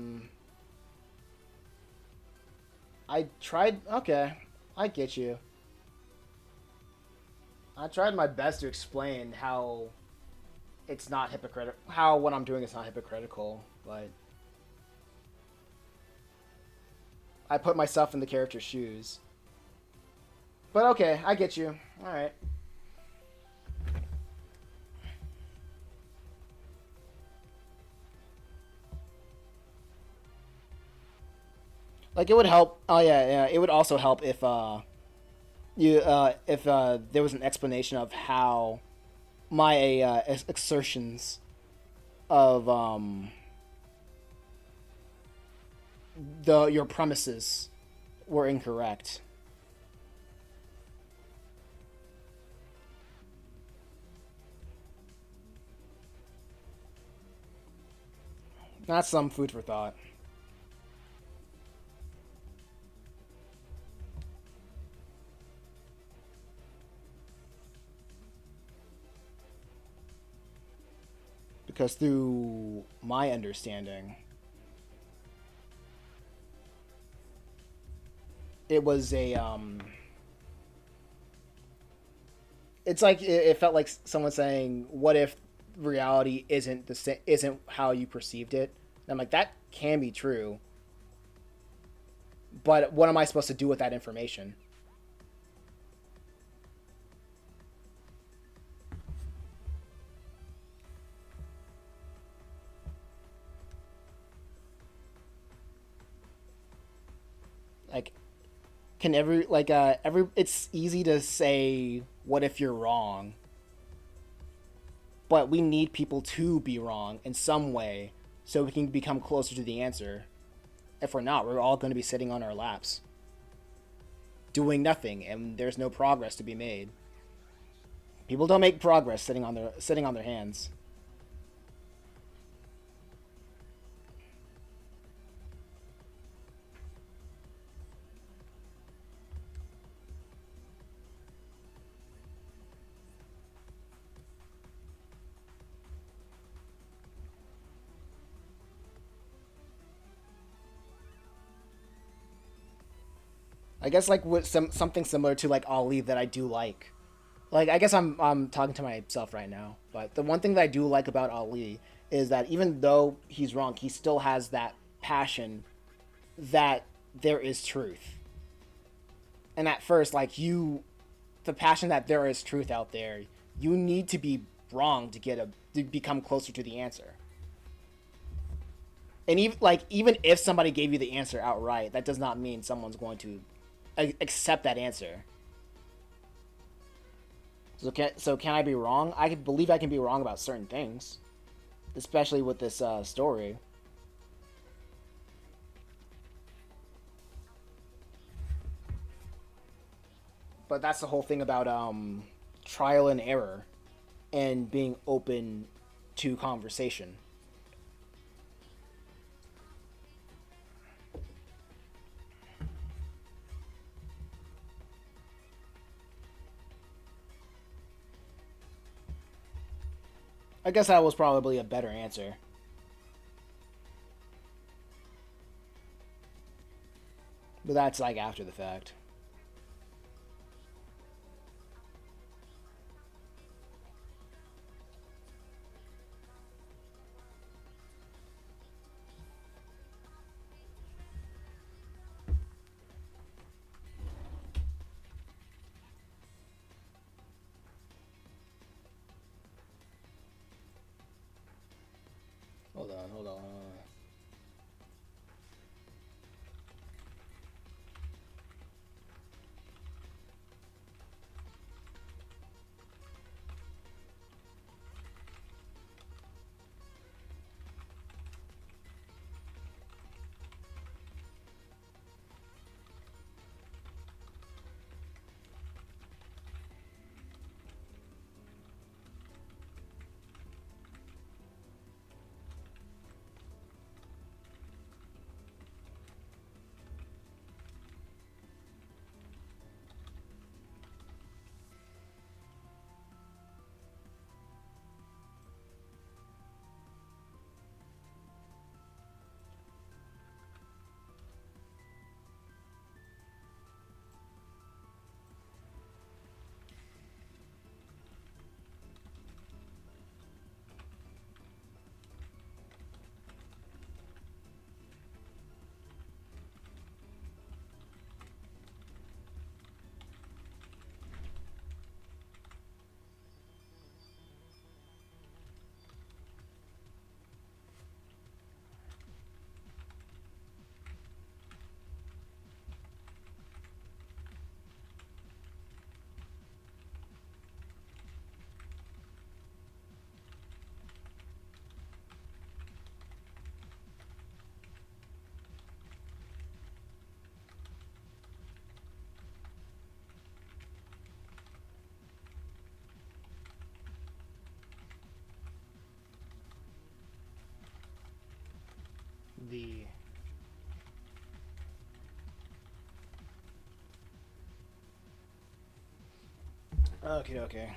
tried, okay, I get you. I tried my best to explain how it's not hypocritical, how what I'm doing is not hypocritical, but I put myself in the character's shoes. But okay, I get you. Alright. Like, it would help. Oh, yeah. It would also help if, there was an explanation of how my, assertions of, your premises were incorrect. That's some food for thought. Because through my understanding, it was a it's like it felt like someone saying, "What if reality isn't how you perceived it?" And I'm like, that can be true, but what am I supposed to do with that information? Like, can every it's easy to say, "What if you're wrong?" But we need people to be wrong in some way so we can become closer to the answer. If we're not, we're all going to be sitting on our laps doing nothing, and there's no progress to be made. People don't make progress sitting on their hands. I guess like with something similar to like Ali that I do like. Like, I guess I'm talking to myself right now, but the one thing that I do like about Ali is that even though he's wrong, he still has that passion that there is truth. And at first, like, the passion that there is truth out there, you need to be wrong to become closer to the answer. And even if somebody gave you the answer outright, that does not mean someone's going to accept that answer. So can I be wrong? I believe I can be wrong about certain things, especially with this story. But that's the whole thing about trial and error and being open to conversation. I guess that was probably a better answer. But that's like after the fact. Hold on. hold on. The okay.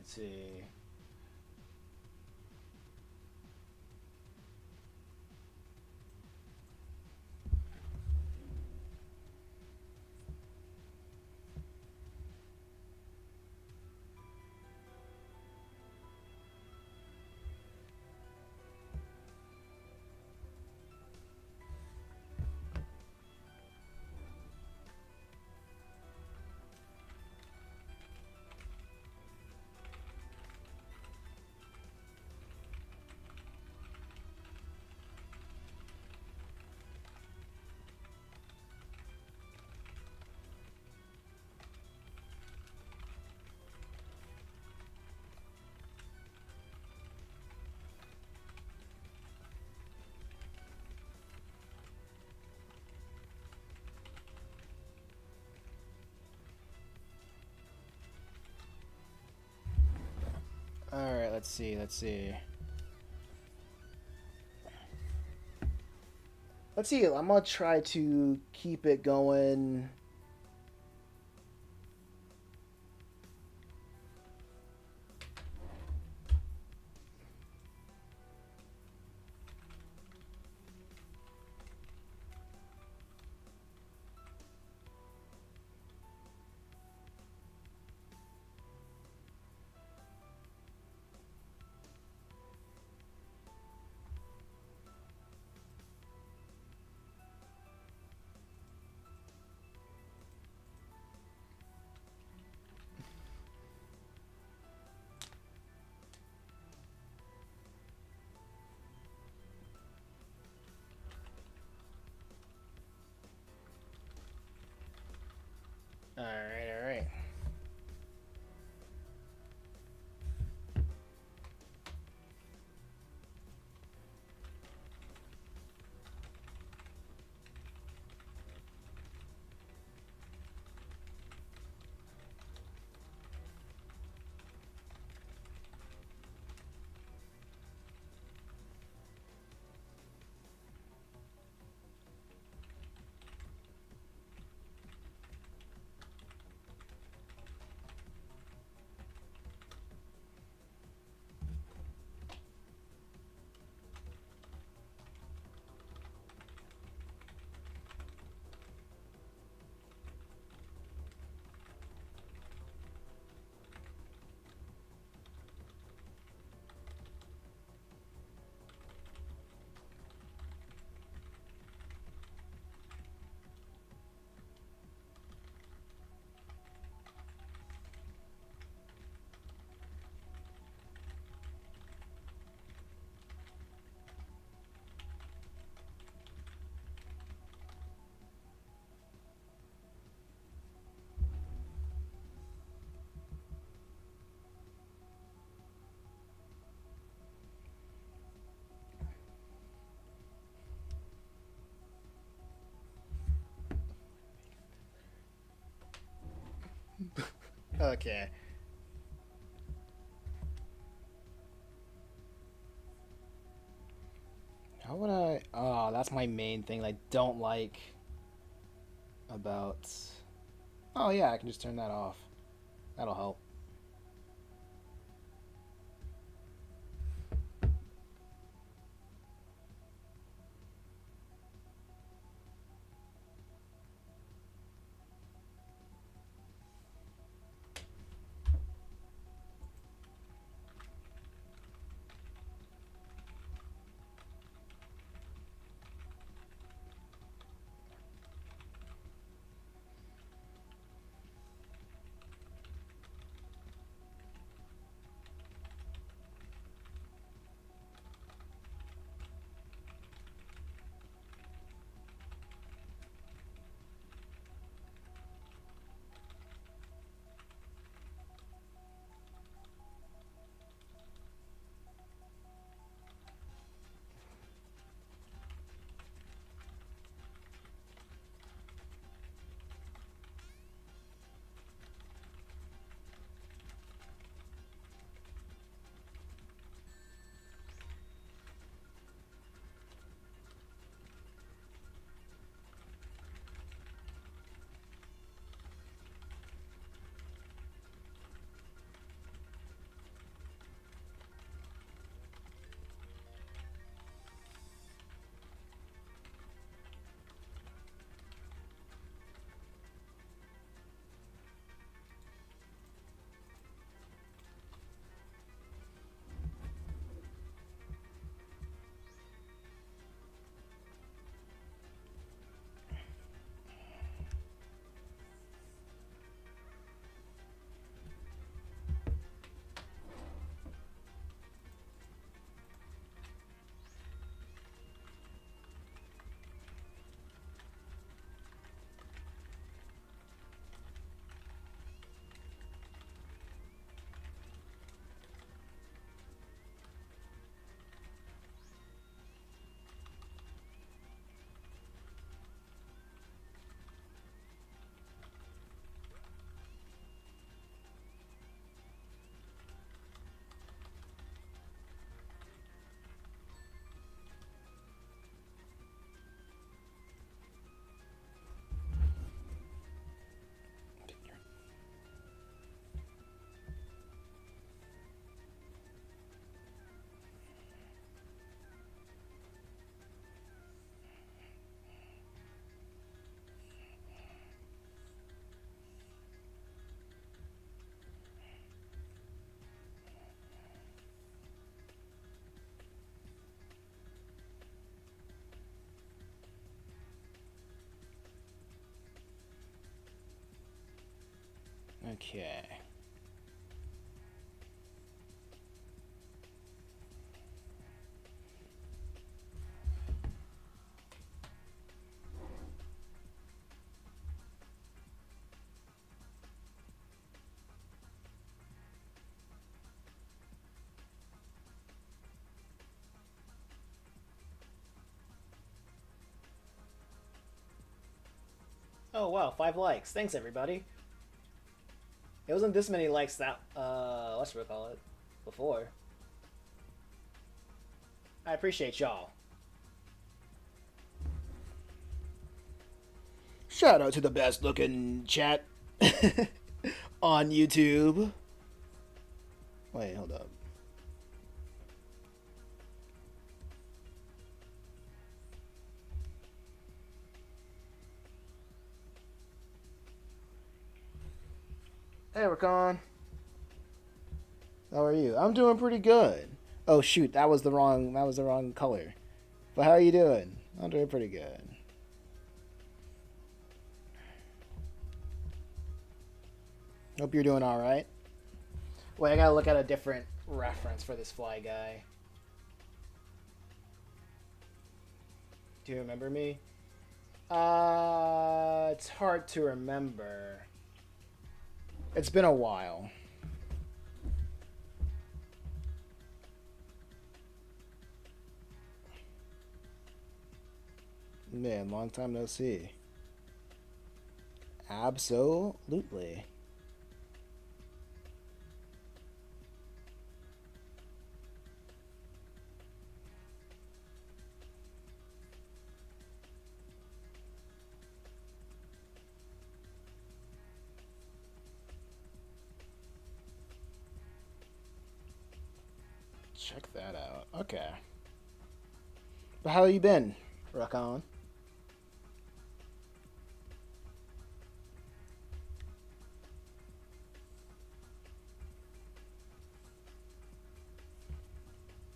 Let's see. All right, let's see. Let's see, I'm gonna try to keep it going. Okay. How would I? Oh, that's my main thing I don't like about. Oh yeah, I can just turn that off. That'll help. Okay. Oh wow, 5 likes. Thanks everybody. It wasn't this many likes that let's recall it before. I appreciate y'all. Shout out to the best looking chat on YouTube. Wait, hold up. Hey, Rakon. How are you? I'm doing pretty good. Oh shoot, that was the wrong color. But how are you doing? I'm doing pretty good. Hope you're doing all right. Wait, I gotta look at a different reference for this fly guy. Do you remember me? It's hard to remember. It's been a while. Man, long time no see. Absolutely. check that out. Okay. But how you been, Rock on?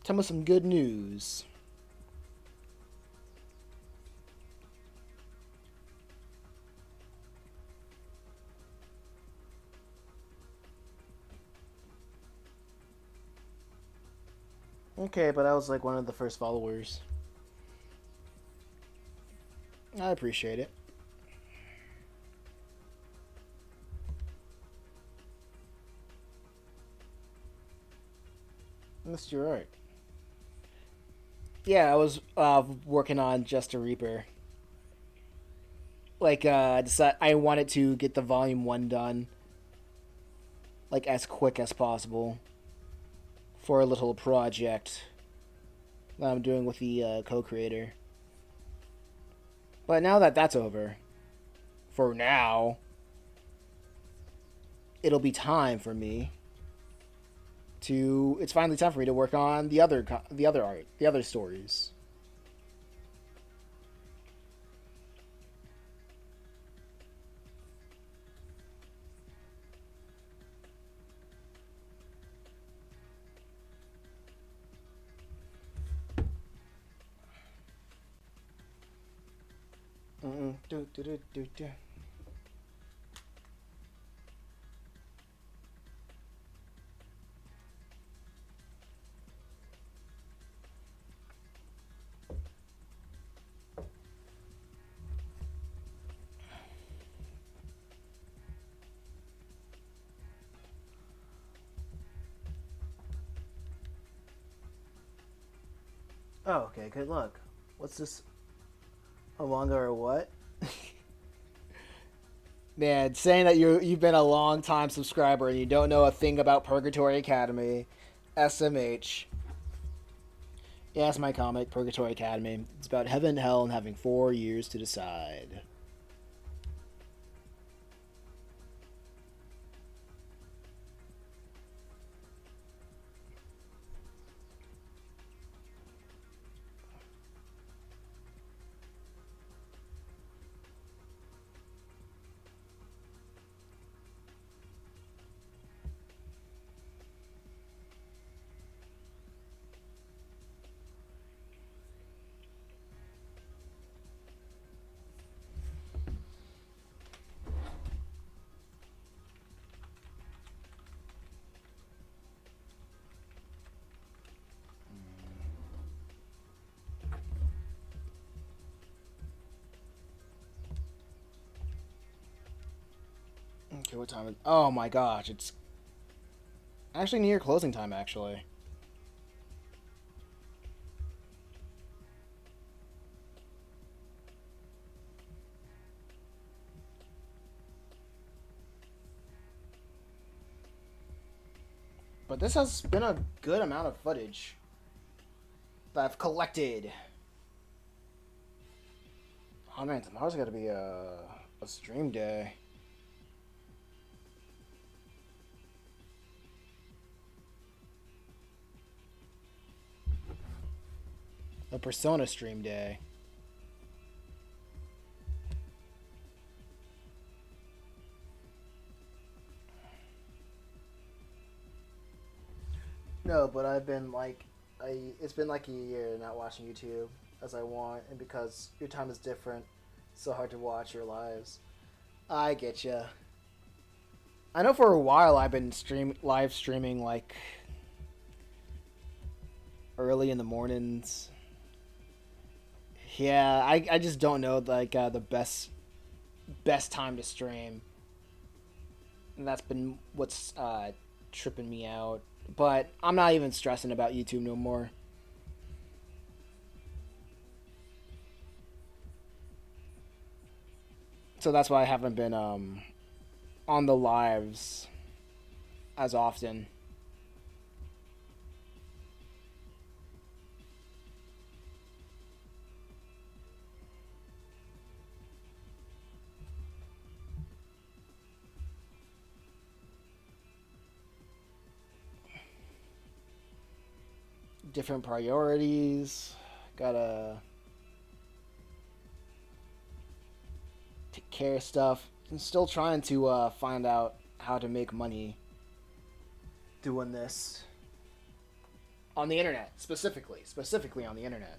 Tell me some good news. Okay, but I was like one of the first followers. I appreciate it. Yes, you're right. Yeah, I was working on Just a Reaper. Like, I wanted to get the volume 1 done, like, as quick as possible for a little project that I'm doing with the co-creator. But now that that's over, for now, it'll be time for me to. It's finally time for me to work on the other art, the other stories. Do, do, do, do, do. Oh, okay, good luck. What's this? A manga or what? Man, saying that you've been a long time subscriber and you don't know a thing about Purgatory Academy, SMH. Yeah, it's my comic, Purgatory Academy. It's about heaven and hell and having 4 years to decide. Okay, what time is? Oh my gosh, it's actually near closing time. Actually, but this has been a good amount of footage that I've collected. Oh man, tomorrow's got to be a stream day. A Persona stream day. No, but I've been like, it's been like a year not watching YouTube as I want, and because your time is different, it's so hard to watch your lives. I get ya. I know for a while I've been live streaming like early in the mornings. Yeah, I just don't know like the best time to stream, and that's been what's tripping me out. But I'm not even stressing about YouTube no more. So that's why I haven't been on the lives as often. different priorities. Gotta take care of stuff. I'm still trying to find out how to make money doing this on the internet, specifically on the internet.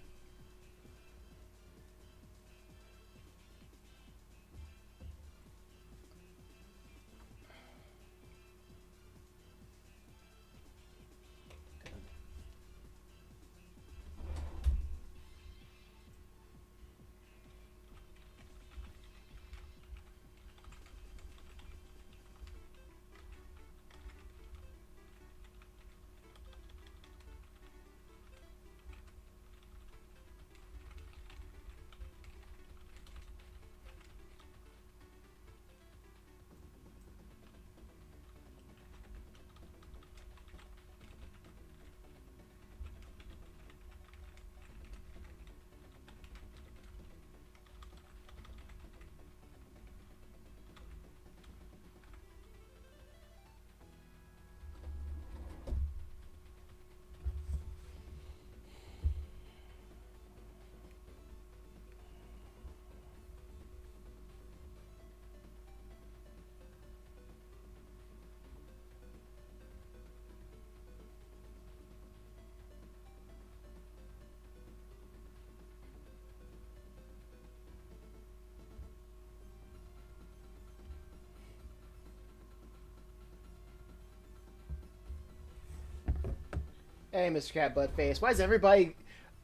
Hey, Mr. Cat Buttface. Why is everybody...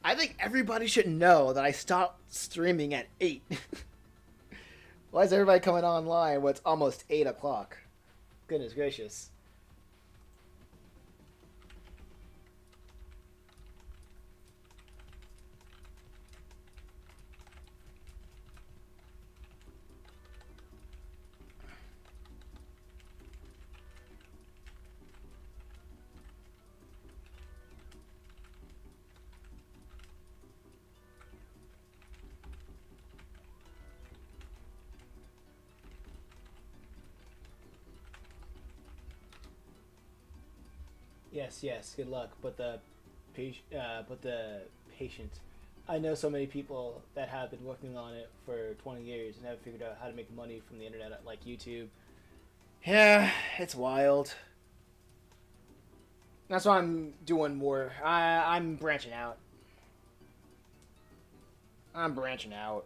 I think everybody should know that I stopped streaming at 8. Why is everybody coming online when it's almost 8 o'clock? Goodness gracious. Yes, yes. Good luck, but the patient. I know so many people that have been working on it for 20 years and have figured out how to make money from the internet, like YouTube. Yeah, it's wild. That's why I'm doing more. I'm branching out. I'm branching out.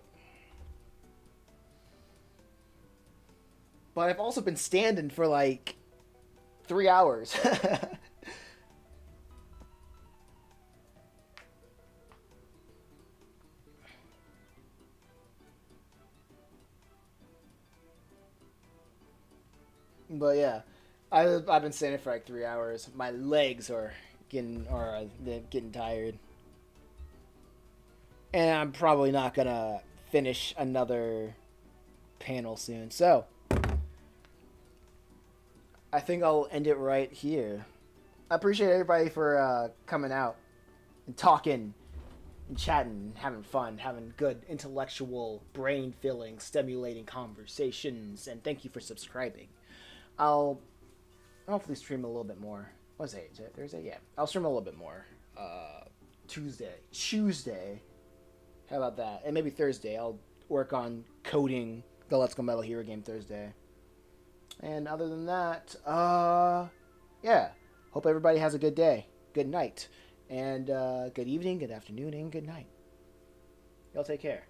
But I've also been standing for like 3 hours. But yeah, I've been standing for like 3 hours. My legs are getting tired, and I'm probably not gonna finish another panel soon. So I think I'll end it right here. I appreciate everybody for coming out and talking and chatting, having fun, having good intellectual, brain-filling, stimulating conversations, and thank you for subscribing. I'll hopefully stream a little bit more. What's it? Is it Thursday? Yeah. I'll stream a little bit more. Tuesday. How about that? And maybe Thursday. I'll work on coding the Let's Go Metal Hero game Thursday. And other than that, yeah. Hope everybody has a good day, good night, and good evening, good afternoon, and good night. Y'all take care.